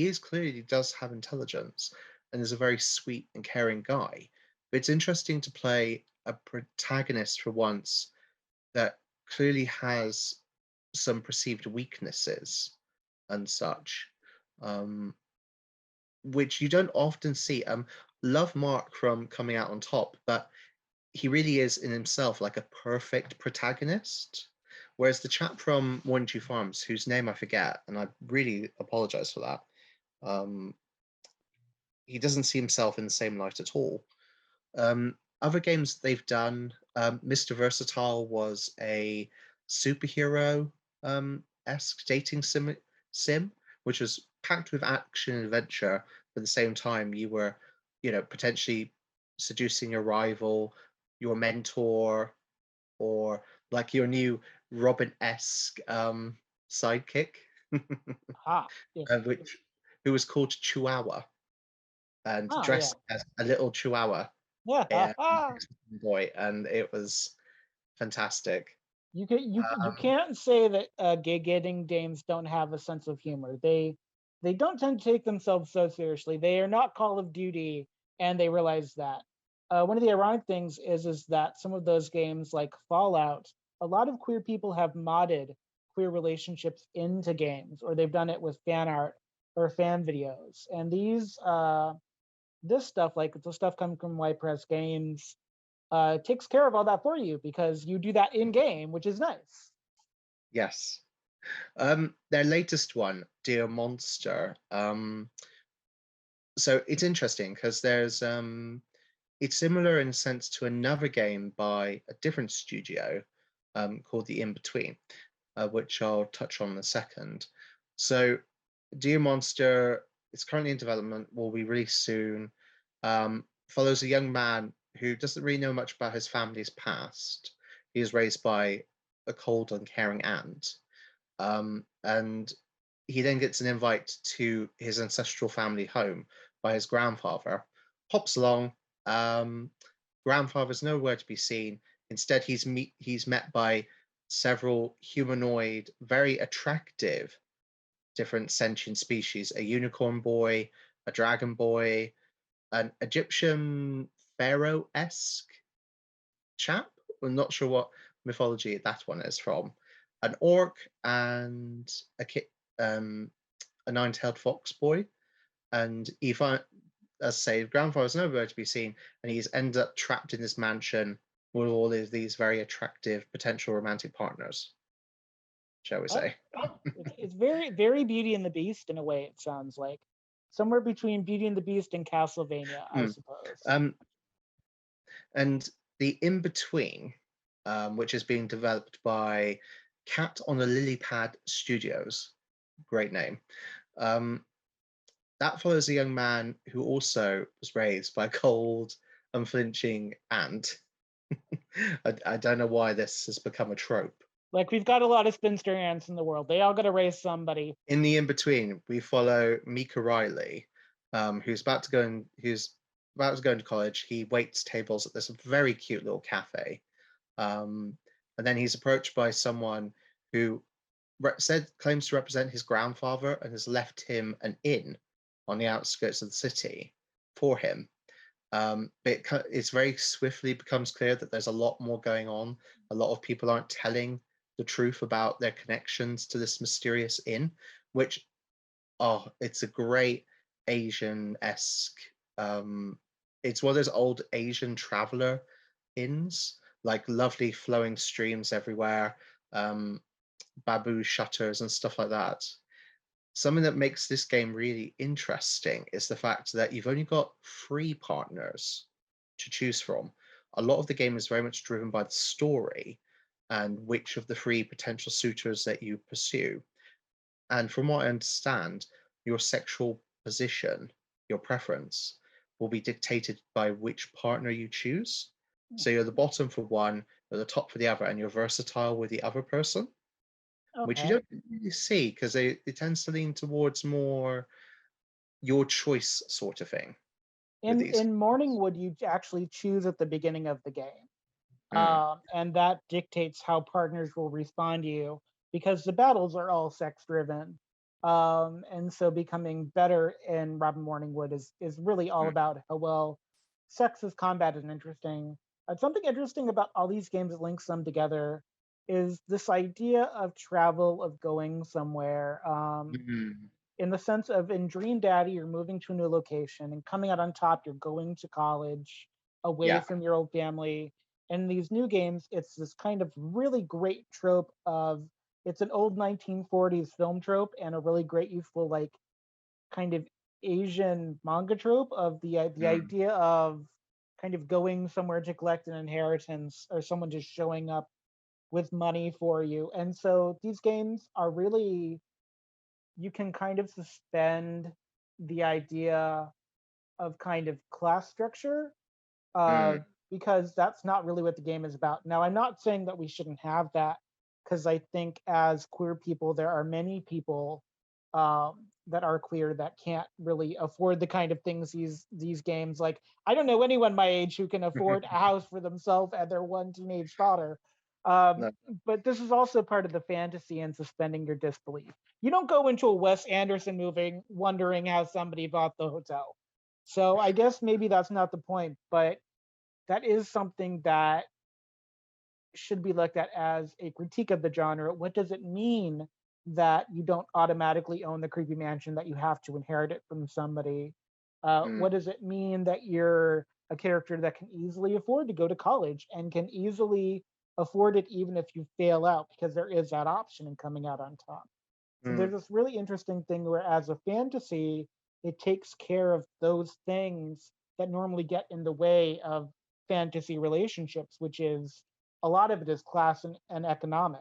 is clearly does have intelligence and is a very sweet and caring guy. But it's interesting to play a protagonist for once that clearly has some perceived weaknesses and such, um, which you don't often see. Love Mark from coming out on top, but he really is in himself like a perfect protagonist. Whereas the chap from One Two Farms, whose name I forget, and I really apologize for that, um, he doesn't see himself in the same light at all. Other games they've done, Mr. Versatile was a superhero esque dating sim, which was packed with action and adventure. But at the same time, you were, potentially seducing your rival, your mentor, or like your new Robin esque sidekick, Ah, yeah, which who was called Chihuahua and ah, yeah, dressed as a little Chihuahua yeah. boy, and it was fantastic. You Um, can't say that gay getting dames don't have a sense of humor. They don't tend to take themselves so seriously. They are not Call of Duty, and they realize that. One of the ironic things is that some of those games, like Fallout, a lot of queer people have modded queer relationships into games, or they've done it with fan art or fan videos. And this stuff, like the stuff coming from White Press Games, takes care of all that for you because you do that in game, which is nice. Yes. Their latest one, Dear Monster. So it's interesting because it's similar in a sense to another game by a different studio called The In Between, which I'll touch on in a second. So, Dear Monster is currently in development, will be released soon. Follows a young man who doesn't really know much about his family's past. He was raised by a cold, uncaring aunt. And he then gets an invite to his ancestral family home by his grandfather. Pops along. Um, Grandfather's nowhere to be seen. Instead, he's met by several humanoid, very attractive, different sentient species: a unicorn boy, a dragon boy, an Egyptian pharaoh-esque chap. I'm not sure what mythology that one is from. An orc and um, a nine-tailed fox boy, and he find, as I say, grandfather's nowhere to be seen, and he's ended up trapped in this mansion with all of these very attractive potential romantic partners, shall we Oh, say? yeah, it's very very Beauty and the Beast in a way. It sounds like somewhere between Beauty and the Beast and Castlevania, I Hmm. suppose. Um, and the in between, which is being developed by Cat on the Lily Pad Studios, great name. Um, that follows a young man who also was raised by a cold, unflinching aunt. I don't know why this has become a trope. Like we've got a lot of spinster ants in the world. They all got to raise somebody. In the in between, we follow Mika Riley, who's about to go into college. He waits tables at this very cute little cafe, um, and then he's approached by someone who said claims to represent his grandfather and has left him an inn on the outskirts of the city for him. But it's very swiftly becomes clear that there's a lot more going on. A lot of people aren't telling the truth about their connections to this mysterious inn, which, oh, it's a great Asian-esque. Um, it's one of those old Asian traveler inns, like lovely flowing streams everywhere, um, bamboo shutters and stuff like that. Something that makes this game really interesting is the fact that you've only got three partners to choose from. A lot of the game is very much driven by the story and which of the three potential suitors that you pursue. And from what I understand, your sexual position, your preference, will be dictated by which partner you choose. So you're the bottom for one, you're the top for the other, and you're versatile with the other person, which you Okay. don't really see because it tends to lean towards more your choice sort of thing with these In games. Morningwood, you actually choose at the beginning of the game, Mm, and that dictates how partners will respond to you because the battles are all sex driven. And so becoming better in Robin Morningwood is really all mm, about how well sex is combated and interesting. Something interesting about all these games that links them together is this idea of travel, of going somewhere. mm, In the sense of in Dream Daddy, you're moving to a new location and coming out on top, you're going to college away yeah. from your old family. And these new games, it's this kind of really great trope of it's an old 1940s film trope and a really great youthful like kind of Asian manga trope of the Mm, idea of kind of going somewhere to collect an inheritance or someone just showing up with money for you. And so these games are really you can kind of suspend the idea of kind of class structure uh, mm, because that's not really what the game is about. Now, I'm not saying that we shouldn't have that because I think as queer people, there are many people that are queer that can't really afford the kind of things these games. Like, I don't know anyone my age who can afford a house for themselves and their one teenage daughter. Um, no. but this is also part of the fantasy and suspending your disbelief. You don't go into a Wes Anderson movie wondering how somebody bought the hotel. So I guess maybe that's not the point, but that is something that should be looked at as a critique of the genre. What does it mean that you don't automatically own the creepy mansion, that you have to inherit it from somebody? Mm, What does it mean that you're a character that can easily afford to go to college and can easily afford it even if you fail out, because there is that option in coming out on top. So mm, there's this really interesting thing where, as a fantasy, it takes care of those things that normally get in the way of fantasy relationships, which is a lot of it is class and economic.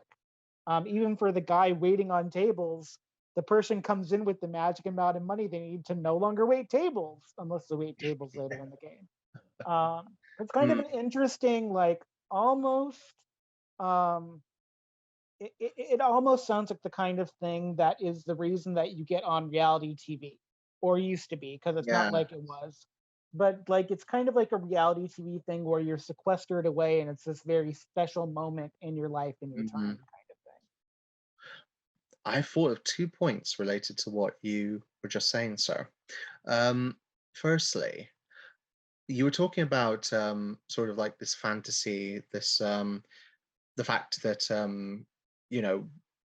Even for the guy waiting on tables, the person comes in with the magic amount of money they need to no longer wait tables unless they wait tables later in the game. It's kind of mm. an interesting, like, almost um, it almost sounds like the kind of thing that is the reason that you get on reality TV, or used to be, because it's not Yeah. like it was. But like it's kind of like a reality TV thing where you're sequestered away and it's this very special moment in your life and your time Mhm. kind of thing. I thought of 2 points related to what you were just saying, sir. Um, Firstly, you were talking about, sort of like this fantasy, the fact that, you know,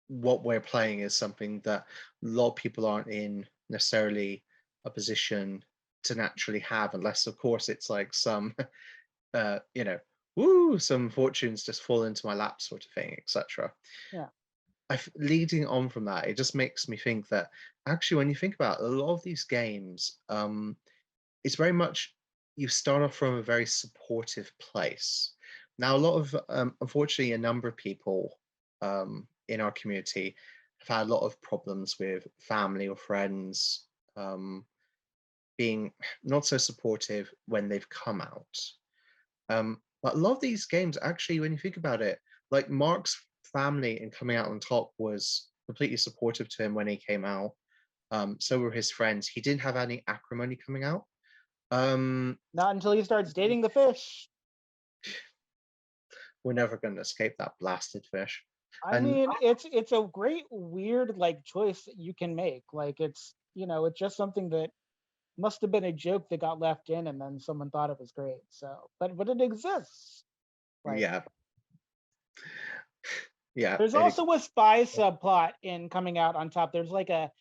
what we're playing is something that a lot of people aren't in necessarily a position to naturally have, unless, of course, it's like some, you know, woo, some fortunes just fall into my lap sort of thing, etc. Yeah. Leading on from that, it just makes me think that actually, when you think about it, a lot of these games, it's very much you start off from a very supportive place. Now, a lot of, unfortunately, a number of people in our community have had a lot of problems with family or friends being not so supportive when they've come out. But a lot of these games, actually, when you think about it, like Mark's family in coming out on top was completely supportive to him when he came out. So were his friends. He didn't have any acrimony coming out. Um, Not until he starts dating the fish. we're never going to escape that blasted fish. I And mean, it's a great weird like choice that you can make. Like it's it's just something that must have been a joke that got left in and then someone thought it was great. So but it exists. Like yeah, yeah, there's also a spy subplot in coming out on top. There's like a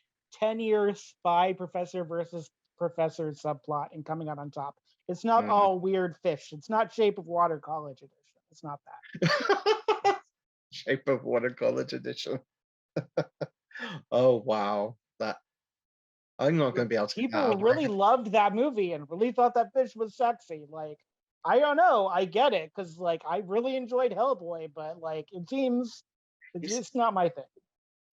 10-year spy professor versus professor subplot in coming out on top. It's not mhm. all weird fish. It's not Shape of Water College Edition. It's not that. Shape of Water College edition. Oh wow, that I'm not going to be able to get that People out of my really loved that movie and really thought that fish was sexy. Like, I don't know. I get it because like I really enjoyed Hellboy, but like it seems it's head. just not my thing.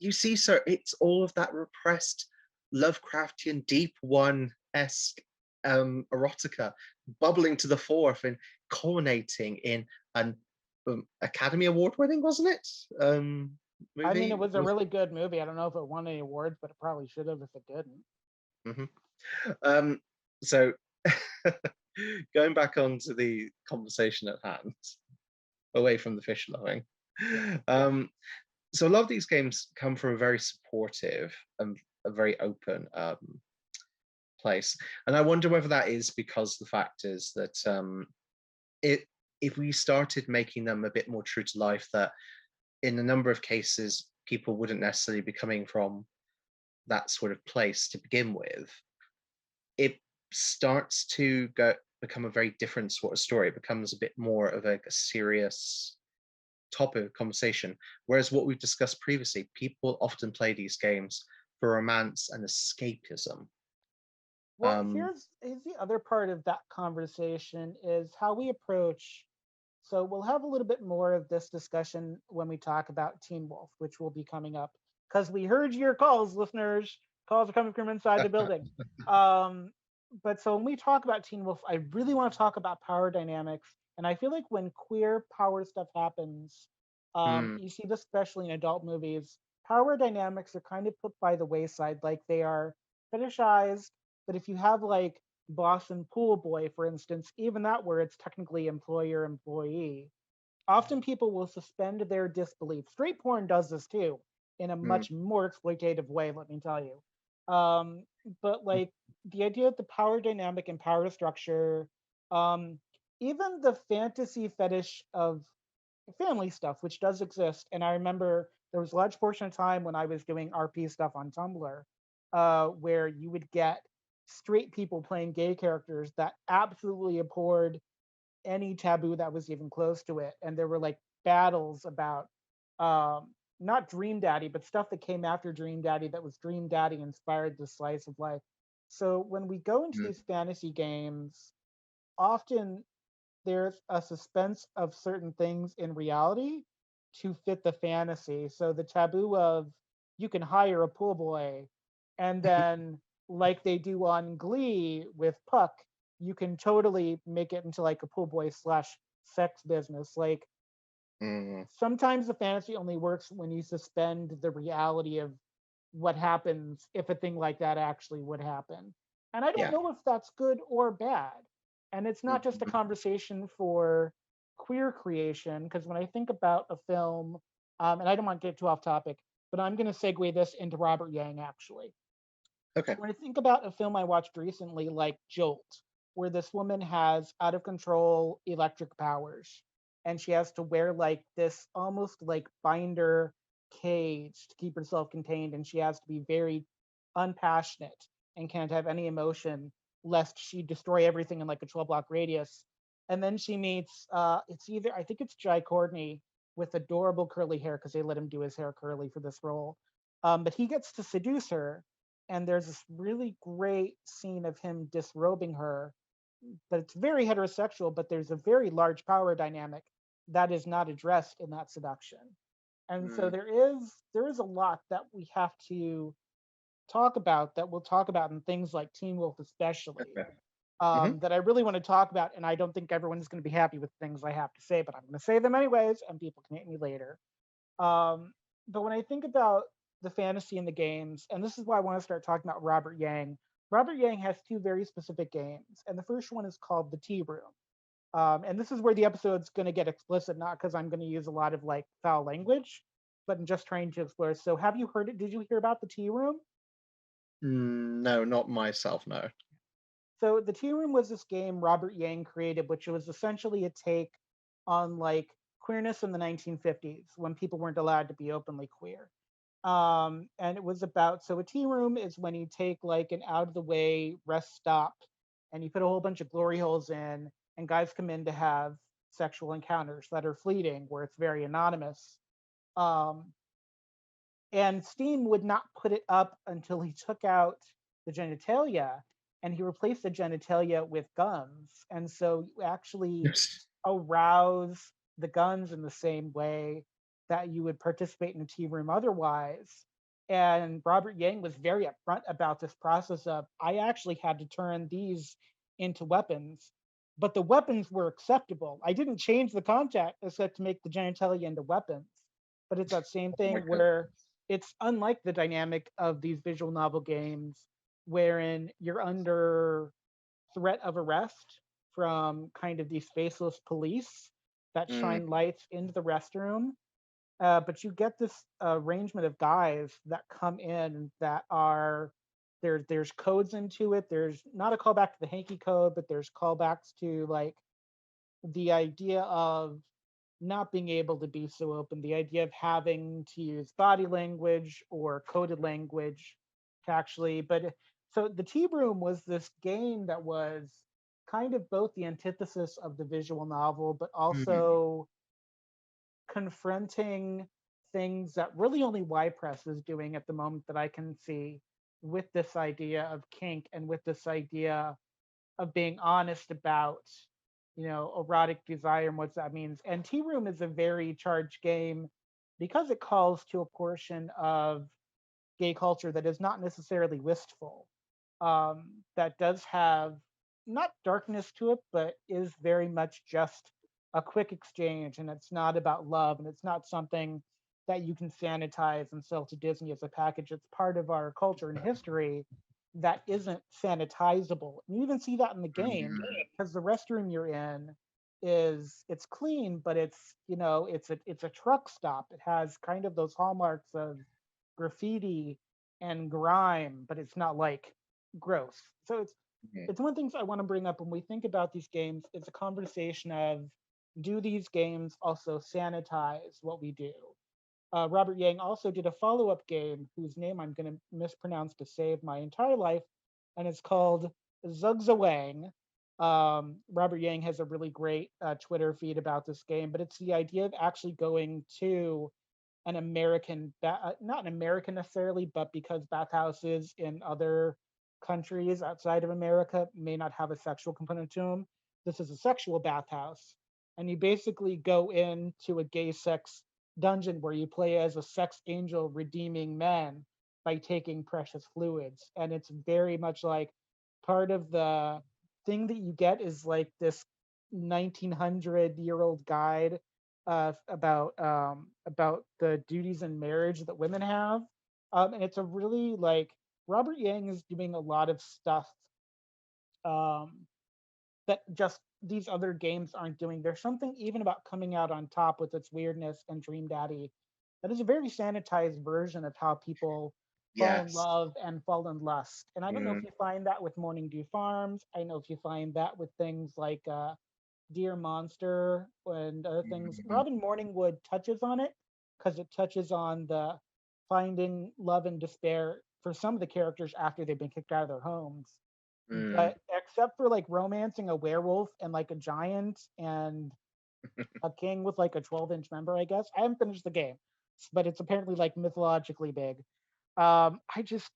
You see, sir, it's all of that repressed Lovecraftian Deep One esque erotica bubbling to the forth and culminating in an Academy Award winning, wasn't it? I mean, Movie. it was a really good movie. I don't know if it won any awards, but it probably should have if it didn't. Mhm. Um, so, going back onto the conversation at hand, away from the fish loving. Yeah. Um, so a lot of these games come from a very supportive and a very open place. And I wonder whether that is because the fact is that it if we started making them a bit more true to life, that in a number of cases people wouldn't necessarily be coming from that sort of place to begin with, it starts to become a very different sort of story. It becomes a bit more of a serious topic of conversation. Whereas what we've discussed previously, people often play these games for romance and escapism. Well, Um, here's the other part of that conversation is how we approach. So we'll have a little bit more of this discussion when we talk about Teen Wolf, which will be coming up because we heard your calls, listeners. Calls are coming from inside the building. Um, but so when we talk about Teen Wolf, I really want to talk about power dynamics, and I feel like when queer power stuff happens, mm, you see this especially in adult movies. Power dynamics are kind of put by the wayside, like they are fetishized. But if you have like Boston Pool Boy, for instance, even that where it's technically employer employee, often people will suspend their disbelief. Straight porn does this too, in a mm, much more exploitative way, let me tell you. Um, but like the idea of the power dynamic and power structure, um, even the fantasy fetish of family stuff, which does exist. And I remember there was a large portion of time when I was doing RP stuff on Tumblr, where you would get straight people playing gay characters that absolutely abhorred any taboo that was even close to it. And there were like battles about not Dream Daddy, but stuff that came after Dream Daddy that was Dream Daddy inspired the slice of life. So when we go into Mm. these fantasy games, often there's a suspense of certain things in reality to fit the fantasy. So the taboo of you can hire a pool boy, and then like they do on Glee with Puck, you can totally make it into like a pool boy slash sex business. Like Mm. sometimes the fantasy only works when you suspend the reality of what happens if a thing like that actually would happen. And I don't Yeah. know if that's good or bad. And it's not just a Mhm. conversation for queer creation, because when I think about a film, and I don't want to get too off topic, but I'm going to segue this into Robert Yang actually. Okay. When I think about a film I watched recently, like Jolt, where this woman has out of control electric powers and she has to wear like this almost like binder cage to keep herself contained, and she has to be very unpassionate and can't have any emotion lest she destroy everything in like a 12 block radius. And then she meets it's either I think it's Jai Courtney with adorable curly hair because they let him do his hair curly for this role. But he gets to seduce her, and there's this really great scene of him disrobing her, but it's very heterosexual, but there's a very large power dynamic that is not addressed in that seduction. And so Mm. there is a lot that we have to talk about, that we'll talk about in things like Teen Wolf especially, Okay. Hmm. that I really want to talk about, and I don't think everyone is going to be happy with things I have to say, but I'm going to say them anyways, and people can hate me later. Um, but when I think about the fantasy in the games, and this is why I want to start talking about Robert Yang. Robert Yang has two very specific games, and the first one is called the Tea Room. And this is where the episode's going to get explicit, not because I'm going to use a lot of like foul language, but in just trying to explore. So, have you heard it? Did you hear about the Tea Room? No, not myself. No. So, the Tea Room was this game Robert Yang created, which was essentially a take on like queerness in the 1950s when people weren't allowed to be openly queer. And it was about, so a tea room is when you take like an out of the way rest stop and you put a whole bunch of glory holes in, and guys come in to have sexual encounters that are fleeting, where it's very anonymous. Um, and Steen would not put it up until he took out the genitalia and he replaced the genitalia with guns. And so you actually Yes. arouse the guns in the same way that you would participate in a tea room otherwise. And Robert Yang was very upfront about this process of, I actually had to turn these into weapons, but the weapons were acceptable. I didn't change the content except to make the genitalia into weapons. But it's that same Oh my thing where goodness. it's unlike the dynamic of these visual novel games wherein you're under threat of arrest from kind of these faceless police that Mm. shine lights into the restroom. But you get this arrangement of guys that come in that are there's codes into it. There's not a callback to the hanky code, but there's callbacks to like the idea of not being able to be so open, the idea of having to use body language or coded language to actually, but so the Tea Room was this game that was kind of both the antithesis of the visual novel, but Mm. also confronting things that really only Y Press is doing at the moment that I can see, with this idea of kink and with this idea of being honest about, erotic desire and what that means. And Tea Room is a very charged game because it calls to a portion of gay culture that is not necessarily wistful, that does have not darkness to it, but is very much just a quick exchange. And it's not about love, and it's not something that you can sanitize and sell to Disney as a package. It's part of our culture and history that isn't sanitizable. And you even see that in the game Mm. because the restroom you're in it's clean, but it's a truck stop. It has kind of those hallmarks of graffiti and grime, but it's not like gross. So Mm. it's one of the things I want to bring up when we think about these games. It's a conversation of, do these games also sanitize what we do? Robert Yang also did a follow-up game whose name I'm going to mispronounce to save my entire life, and it's called Zugzwang. Robert Yang has a really great Twitter feed about this game, but it's the idea of actually going to an not an American necessarily, but because bathhouses in other countries outside of America may not have a sexual component to them, this is a sexual bathhouse. And you basically go into a gay sex dungeon where you play as a sex angel redeeming men by taking precious fluids. And it's very much like part of the thing that you get is like this 1900-year-old guide about the duties in marriage that women have, and it's a really like Robert Yang is doing a lot of stuff um, that just these other games aren't doing. There's something even about coming out on top with its weirdness and Dream Daddy that is a very sanitized version of how people fall in Yes. love and fall in lust. And I don't know if Mm, you find that with Morningdew Farms. I know if you find that with things like Dear Monster and other things. mm, Robin Morningwood touches on it because it touches on the finding love and despair for some of the characters after they've been kicked out of their homes. mm. But except for like romancing a werewolf and like a giant and a king with like a 12-inch member, I guess. I haven't finished the game, but it's apparently like mythologically big. I just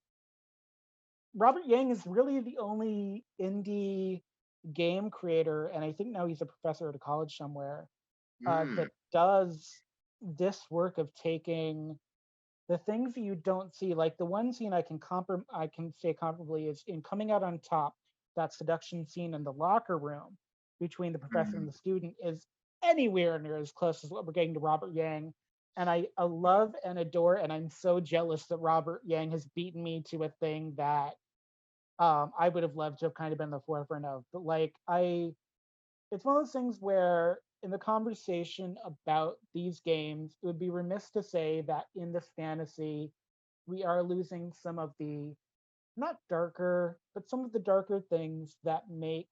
Robert Yang is really the only indie game creator, and I think now he's a professor at a college somewhere, Mm, that does this work of taking the things that you don't see. Like the one scene I can say comparably is in Coming Out on Top. That seduction scene in the locker room between the professor and mm. the student is anywhere near as close as what we're getting to Robert Yang. And I love and adore, and I'm so jealous that Robert Yang has beaten me to a thing that I would have loved to have kind of been the forefront of. But like it's one of those things where in the conversation about these games, it would be remiss to say that in this fantasy, we are losing some of the not darker, but some of the darker things that make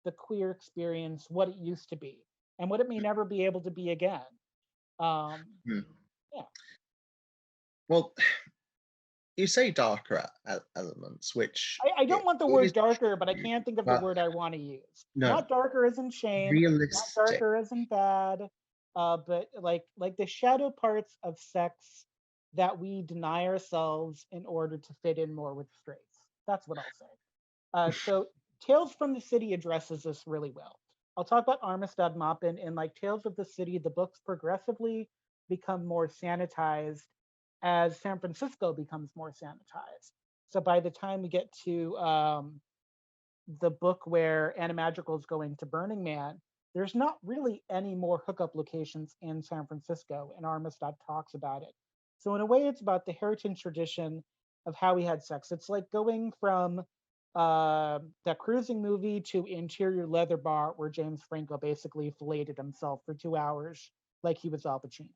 the queer experience what it used to be and what it may never be able to be again. Um, Mm. yeah, Well, you say darker elements, which I don't want the is word darker, but I true, can't think of the but word I want to use. no, Not darker isn't shame, not realistic. darker isn't bad, but like the shadow parts of sex that we deny ourselves in order to fit in more with straights. That's what I'll say. So Tales from the City addresses this really well. I'll talk about Armistead Maupin in like Tales of the City. The books progressively become more sanitized as San Francisco becomes more sanitized. So by the time we get to the book where Anna Madrigal is going to Burning Man, there's not really any more hookup locations in San Francisco, and Armistead talks about it. So in a way, it's about the heritage tradition of how we had sex. It's like going from that cruising movie to Interior Leather Bar, where James Franco basically filleted himself for 2 hours like he was Al Pacino.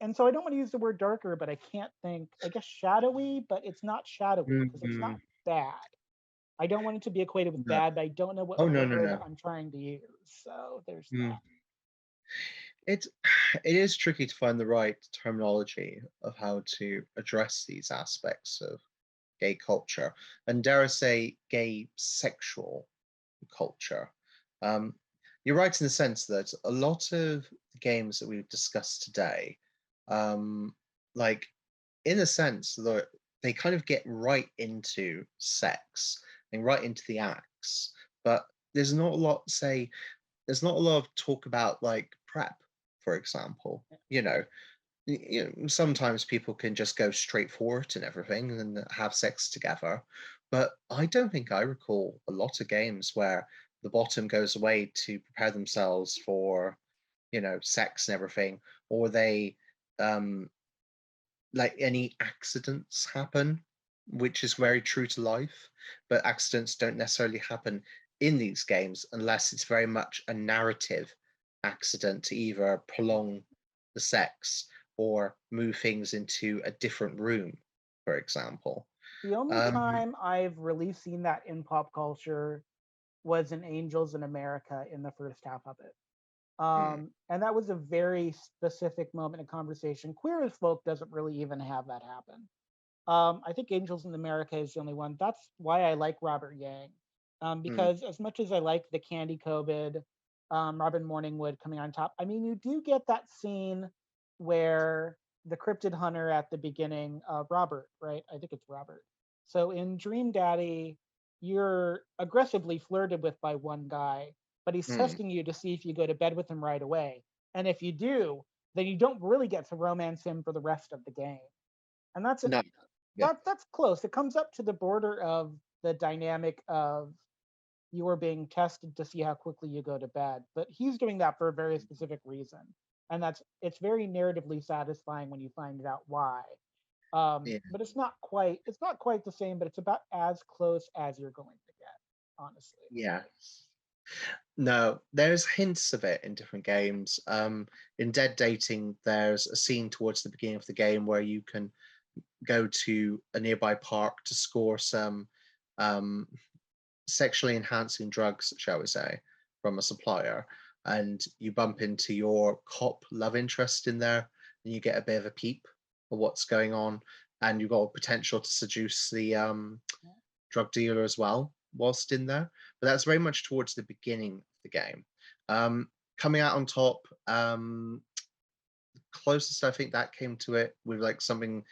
And so I don't want to use the word darker, but I can't think, I guess shadowy, but it's not shadowy because it's not Mhm. bad. I don't want it to be equated with No. bad, but I don't know Oh what no, no, word no. I'm trying to use. So there's that. Mm. It it is tricky to find the right terminology of how to address these aspects of gay culture, and dare I say, gay sexual culture. Um, you're right in the sense that a lot of the games that we've discussed today, um, like in a sense, that they kind of get right into sex and right into the acts, but there's not a lot, say, there's not a lot of talk about like prep, for example. Sometimes people can just go straight for it and everything and have sex together. But I don't think I recall a lot of games where the bottom goes away to prepare themselves for, sex and everything, or they um like any accidents happen, which is very true to life. But accidents don't necessarily happen in these games unless it's very much a narrative accident to either prolong the sex or move things into a different room, for example. The only Um, time I've really seen that in pop culture was in Angels in America in the first half of it. hmm, And that was a very specific moment in conversation. Queer as Folk doesn't really even have that happen. I think Angels in America is the only one. That's why I like Robert Yang, Mm, because as much as I like the candy coated Robin Morningwood coming on top, I mean, you do get that scene where the cryptid hunter at the beginning, Robert, right? I think it's Robert. So in Dream Daddy, you're aggressively flirted with by one guy, but he's mm, testing you to see if you go to bed with him right away. And if you do, then you don't really get to romance him for the rest of the game. And no, yeah, that's close. It comes up to the border of the dynamic of you are being tested to see how quickly you go to bed. But he's doing that for a very specific reason. And that's it's very narratively satisfying when you find out why. yeah, But it's not quite the same, but it's about as close as you're going to get, honestly. yeah. No, there's hints of it in different games. In Dead Dating, there's a scene towards the beginning of the game where you can go to a nearby park to score some um, sexually enhancing drugs, shall we say, from a supplier, and you bump into your cop love interest in there, and you get a bit of a peep of what's going on, and you've got a potential to seduce the drug dealer as well whilst in there. But that's very much towards the beginning of the game. Coming out on top, closest I think that came to it with like something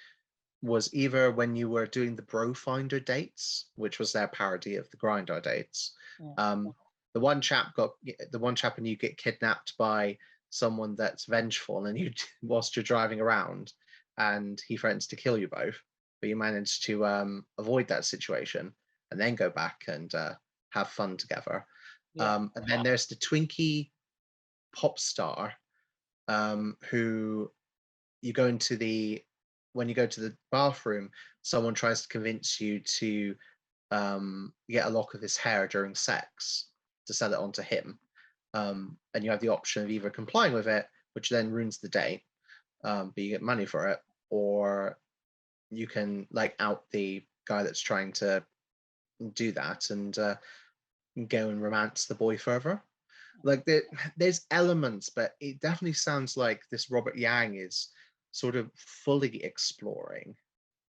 was either when you were doing the Bro Finder dates, which was their parody of the Grindr dates. Yeah. Um, the one chap and you get kidnapped by someone that's vengeful, and you whilst you're driving around, and he threatens to kill you both, but you manage to avoid that situation and then go back and have fun together. Yeah. And then there's the Twinkie pop star who you go into the when you go to the bathroom, someone tries to convince you to get a lock of his hair during sex to sell it onto him, and you have the option of either complying with it, which then ruins the date, but you get money for it, or you can like out the guy that's trying to do that and go and romance the boy further. Like there's elements, but it definitely sounds like this Robert Yang is sort of fully exploring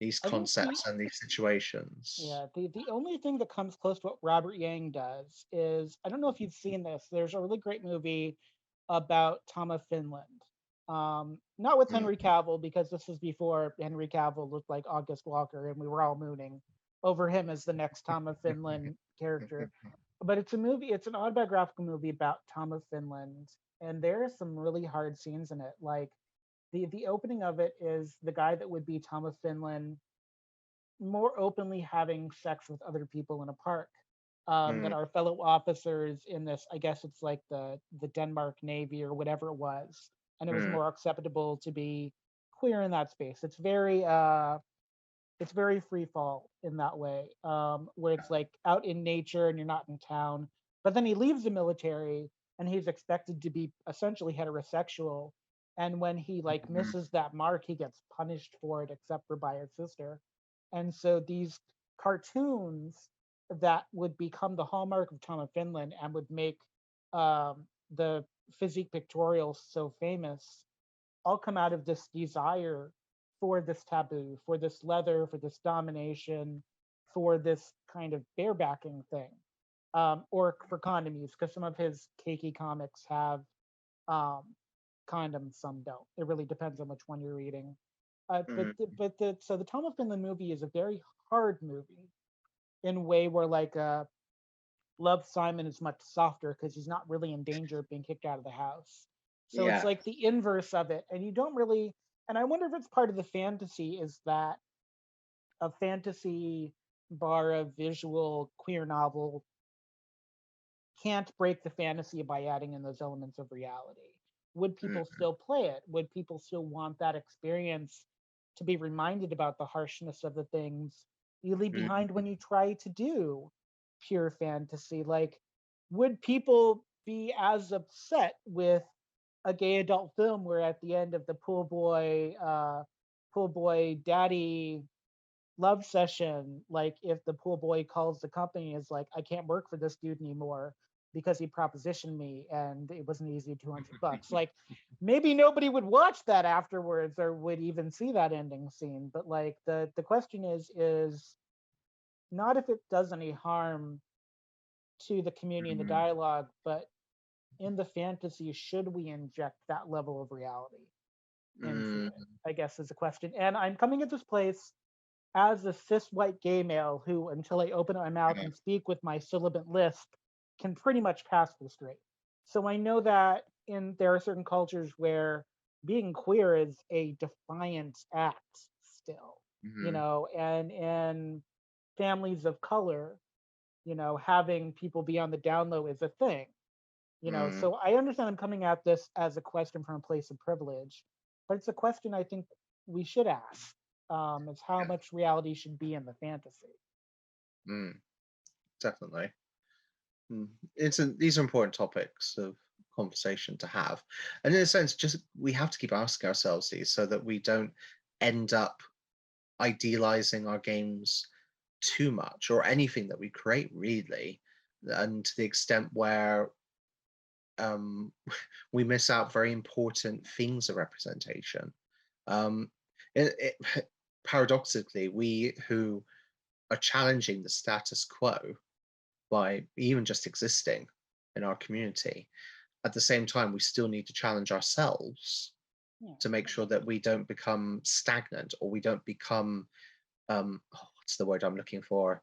these I think the concepts and these situations. Yeah, the only thing that comes close to what Robert Yang does is I don't know if you've seen this. There's a really great movie about Tom of Finland. Not with Mm, Henry Cavill because this was before Henry Cavill looked like August Walker and we were all mooning over him as the next Tom of Finland character. But it's a movie, it's an autobiographical movie about Tom of Finland, and there are some really hard scenes in it. Like the opening of it is the guy that would be Tom of Finland more openly having sex with other people in a park, that mm, our fellow officers in this, I guess it's like the Denmark Navy or whatever it was, and it was mm, more acceptable to be queer in that space. It's very free fall in that way, where it's like out in nature and you're not in town. But then he leaves the military and he's expected to be essentially heterosexual. And when he like mm, misses that mark, he gets punished for it, except for by his sister. And so these cartoons that would become the hallmark of Tom of Finland and would make the physique pictorials so famous all come out of this desire for this taboo, for this leather, for this domination, for this kind of barebacking thing, or for condom use, because some of his cakey comics have um, condoms, some don't. It really depends on which one you're reading. mm. So the Tom of Finland movie is a very hard movie in a way where like Love Simon is much softer because he's not really in danger of being kicked out of the house. So it's Yeah. like the inverse of it. And you don't really, and I wonder if it's part of the fantasy is that a fantasy bar of visual queer novel can't break the fantasy by adding in those elements of reality. Would people Mm, still play it? Would people still want that experience to be reminded about the harshness of the things you leave mm, behind when you try to do pure fantasy? Like, would people be as upset with a gay adult film where at the end of the pool boy daddy love session, like if the pool boy calls the company is like, I can't work for this dude anymore because he propositioned me and it was an easy $200. Like, maybe nobody would watch that afterwards or would even see that ending scene. But like the question is not if it does any harm to the community and the Mm, dialogue, but in the fantasy, should we inject that level of reality into mm, it? I guess is the question. And I'm coming at this place as a cis white gay male who, until I open my mouth yeah, and speak with my sibilant lisp, can pretty much pass for straight. So I know that there are certain cultures where being queer is a defiant act still, mhm, and in families of color, having people be on the down low is a thing. mm, So I understand I'm coming at this as a question from a place of privilege, but it's a question I think we should ask. Is how yeah, much reality should be in the fantasy. mm, definitely. Mm. These are important topics of conversation to have, and in a sense, just we have to keep asking ourselves these so that we don't end up idealizing our games too much or anything that we create really, and to the extent where um, we miss out very important things of representation. Um, Paradoxically, we who are challenging the status quo by even just existing in our community, at the same time, we still need to challenge ourselves Yeah. to make sure that we don't become stagnant or we don't become what's the word I'm looking for?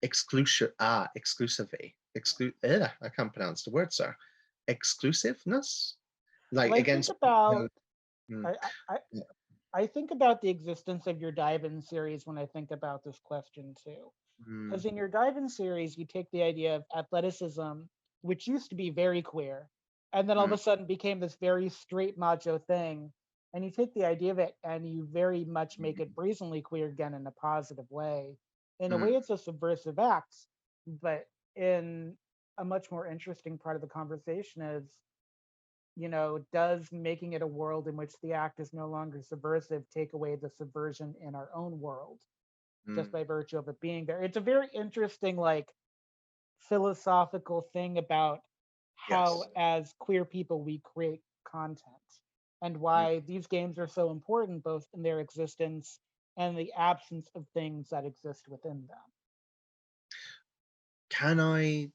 Exclusively. I can't pronounce the word, sir. Exclusiveness? Well, Like I think against about mm, I, I yeah, I think about the existence of your dive-in series when I think about this question too. mm, Because in your dive-in series, you take the idea of athleticism, which used to be very queer, and then all of mm, a sudden became this very straight macho thing. And you take the idea of it and you very much make it brazenly queer again in a positive way. In a mm, way, it's a subversive act, but in a much more interesting part of the conversation is, does making it a world in which the act is no longer subversive take away the subversion in our own world just mm, by virtue of it being there? It's a very interesting, like, philosophical thing about how, yes. as queer people, we create content and Mm. why these games are so important, both in their existence and the absence of things that exist within them. Can I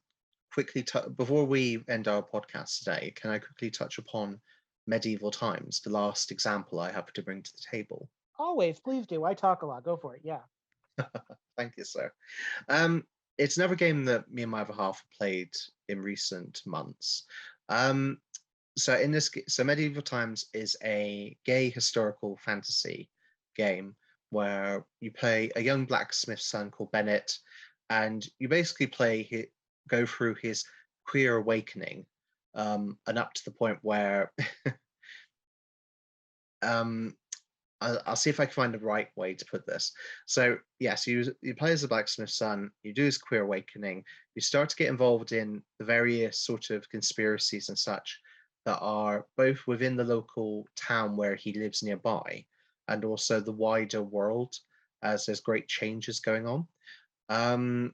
quickly before we end our podcast today, can I quickly touch upon medieval times, the last example I have to bring to the table? Always, please do. I talk a lot. Go for it. Yeah. Thank you, sir. Um, it's another game that me and my other half have played in recent months. Um, so Medieval Times is a gay historical fantasy game where you play a young blacksmith's son called Bennett, and you basically go through his queer awakening, and up to the point where um, I'll see if I can find the right way to put this. So yes, you play as a blacksmith's son. You do his queer awakening. You start to get involved in the various sort of conspiracies and such that are both within the local town where he lives nearby, and also the wider world, as there's great changes going on. Um,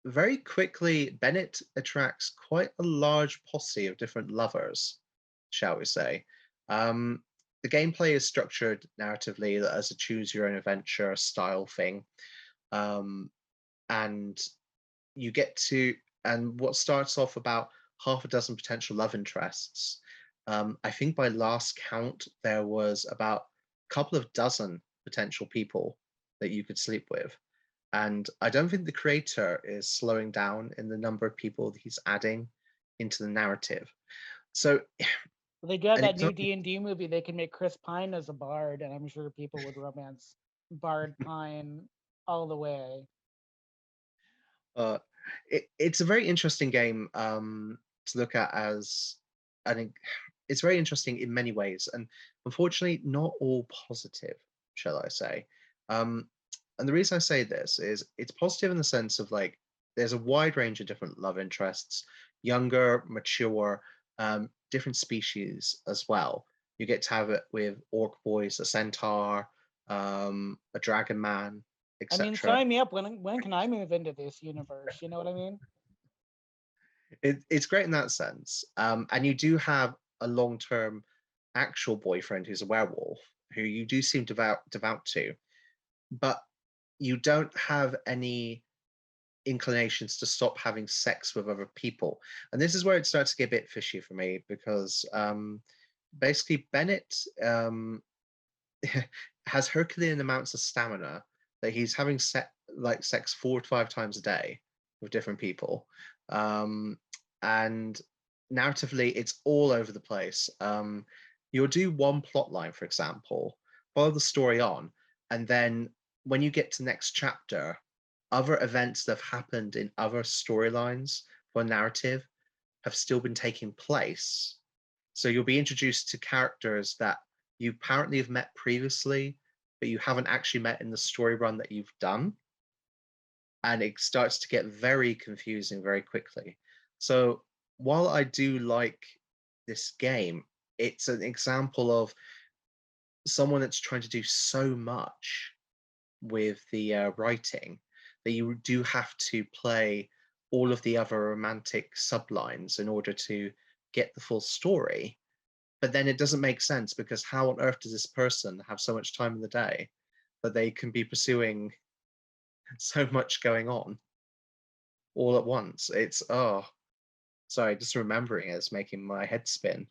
Very quickly, Bennett attracts quite a large posse of different lovers, shall we say. Um, the gameplay is structured narratively as a choose your own adventure style thing. Um, and you get to, and what starts off about half a dozen potential love interests. I think by last count, there was about a couple of dozen potential people that you could sleep with. And I don't think the creator is slowing down in the number of people that he's adding into the narrative. So, Well, they do have and that it's new not, D&D movie. They can make Chris Pine as a bard, and I'm sure people would romance Bard Pine all the way. uh, it's a very interesting game to look at as, I think it's very interesting in many ways, and unfortunately, not all positive, shall I say. Um, and the reason I say this is it's positive in the sense of like there's a wide range of different love interests, younger, mature, different species as well. You get to have it with orc boys, a centaur, a dragon man, I mean, etc. sign me up. When can I move into this universe? You know what I mean? It's great in that sense. And you do have a long-term actual boyfriend who's a werewolf who you do seem devout to, but you don't have any inclinations to stop having sex with other people. And this is where it starts to get a bit fishy for me because basically Bennett has Herculean amounts of stamina that he's having sex 4 to 5 times a day with different people. Um, and narratively, it's all over the place. You'll do one plot line, for example, follow the story on, and then when you get to the next chapter, other events that have happened in other storylines for narrative have still been taking place. So you'll be introduced to characters that you apparently have met previously, but you haven't actually met in the story run that you've done. And it starts to get very confusing very quickly. So while I do like this game, it's an example of someone that's trying to do so much with the writing that you do have to play all of the other romantic sublines in order to get the full story. But then it doesn't make sense because how on earth does this person have so much time in the day that they can be pursuing so much going on all at once? It's sorry, just remembering it's making my head spin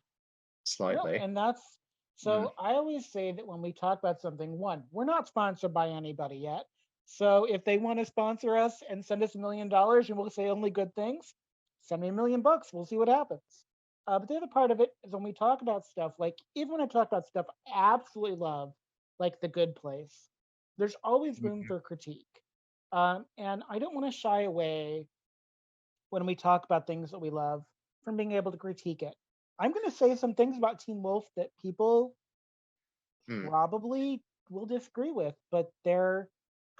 No, slightly. and that's Mm, so I always say that when we talk about something, one, we're not sponsored by anybody yet. So if they want to sponsor us and send us $1 million and we'll say only good things, send me $1 million. We'll see what happens. But the other part of it is when we talk about stuff, like even when I talk about stuff I absolutely love, like The Good Place, there's always room mhm, for critique. And I don't want to shy away when we talk about things that we love from being able to critique it. I'm going to say some things about Teen Wolf that people mm, probably will disagree with, but they're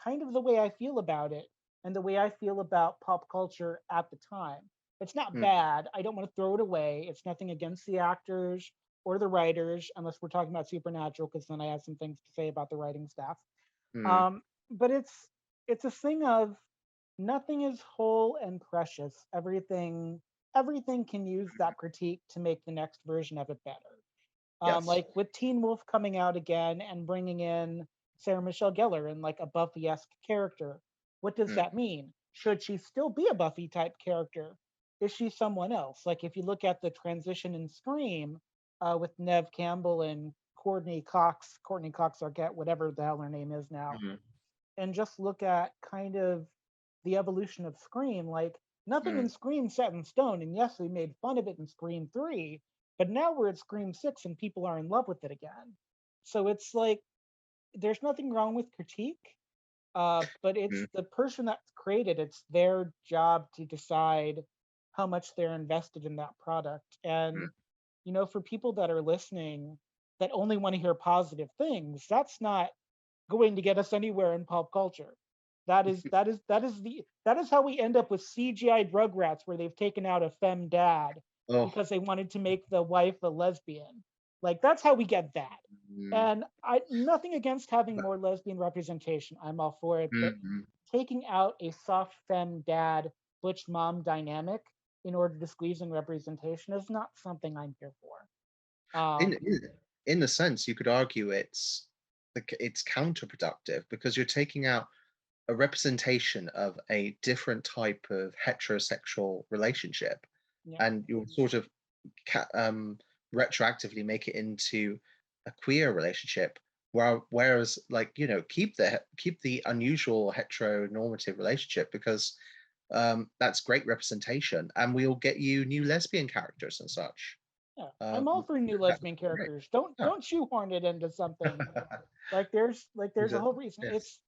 kind of the way I feel about it and the way I feel about pop culture at the time. It's not mm, bad. I don't want to throw it away. It's nothing against the actors or the writers, unless we're talking about Supernatural, because then I have some things to say about the writing staff. mm, But it's a thing of nothing is whole and precious. Everything can use that critique to make the next version of it better. yes. Like with Teen Wolf coming out again and bringing in Sarah Michelle Gellar in like a Buffy-esque character. What does Mm, that mean? Should she still be a Buffy type character? Is she someone else? Like if you look at the transition in Scream with Nev Campbell and Courtney Cox Arquette, whatever the hell her name is now, mm, and just look at kind of the evolution of Scream, like nothing in mm, Scream set in stone. And yes, we made fun of it in Scream 3, but now we're at Scream 6 and people are in love with it again. So it's like there's nothing wrong with critique, but it's mm, the person that's created, it's their job to decide how much they're invested in that product. mm, And, for people that are listening that only want to hear positive things, that's not going to get us anywhere in pop culture. That is how we end up with CGI Rugrats where they've taken out a femme dad oh, because they wanted to make the wife a lesbian. Like that's how we get that. mm, And I nothing against having more lesbian representation. I'm all for it, but mm, taking out a soft femme dad butch mom dynamic in order to squeeze in representation is not something I'm here for. in in a sense, you could argue it's counterproductive because you're taking out a representation of a different type of heterosexual relationship, Yeah. and you'll sort of retroactively make it into a queer relationship. Whereas, like keep the unusual heteronormative relationship because that's great representation, and we'll get you new lesbian characters and such. Yeah, I'm all for new That would lesbian be great. characters. Don't Yeah. don't shoehorn it into something. Like there's a whole reason. Yes. It's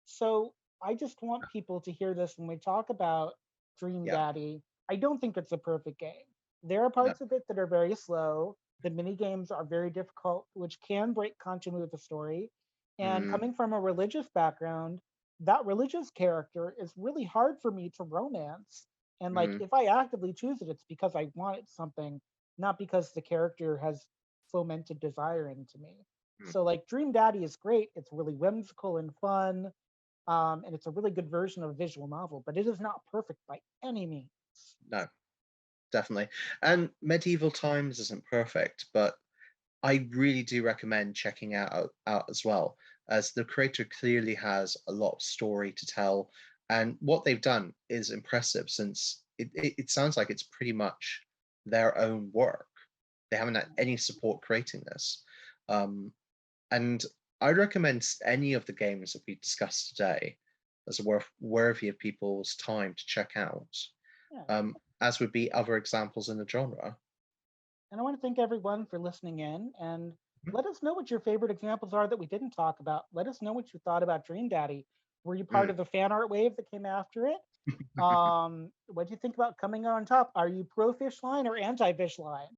so I just want people to hear this when we talk about Dream Yeah. Daddy. I don't think it's a perfect game. There are No. parts of it that are very slow. The mini games are very difficult, which can break continuity of the story. And Mm, coming from a religious background, that religious character is really hard for me to romance. And like mm, if I actively choose it, it's because I wanted something, not because the character has fomented desire into me. mm. So like Dream Daddy is great. It's really whimsical and fun. And it's a really good version of a visual novel, but it is not perfect by any means. No. definitely. And Medieval Times isn't perfect, but I really do recommend checking out as well, as the creator clearly has a lot of story to tell, and what they've done is impressive since it sounds like it's pretty much their own work. They haven't had any support creating this. Um, and I'd recommend any of the games that we discussed today as worthy of people's time to check out, Yeah. as would be other examples in the genre. And I want to thank everyone for listening in and let us know what your favorite examples are that we didn't talk about. Let us know what you thought about Dream Daddy. Were you part Mm. of the fan art wave that came after it? What do you think about coming on top? Are you pro fish line or anti fish line?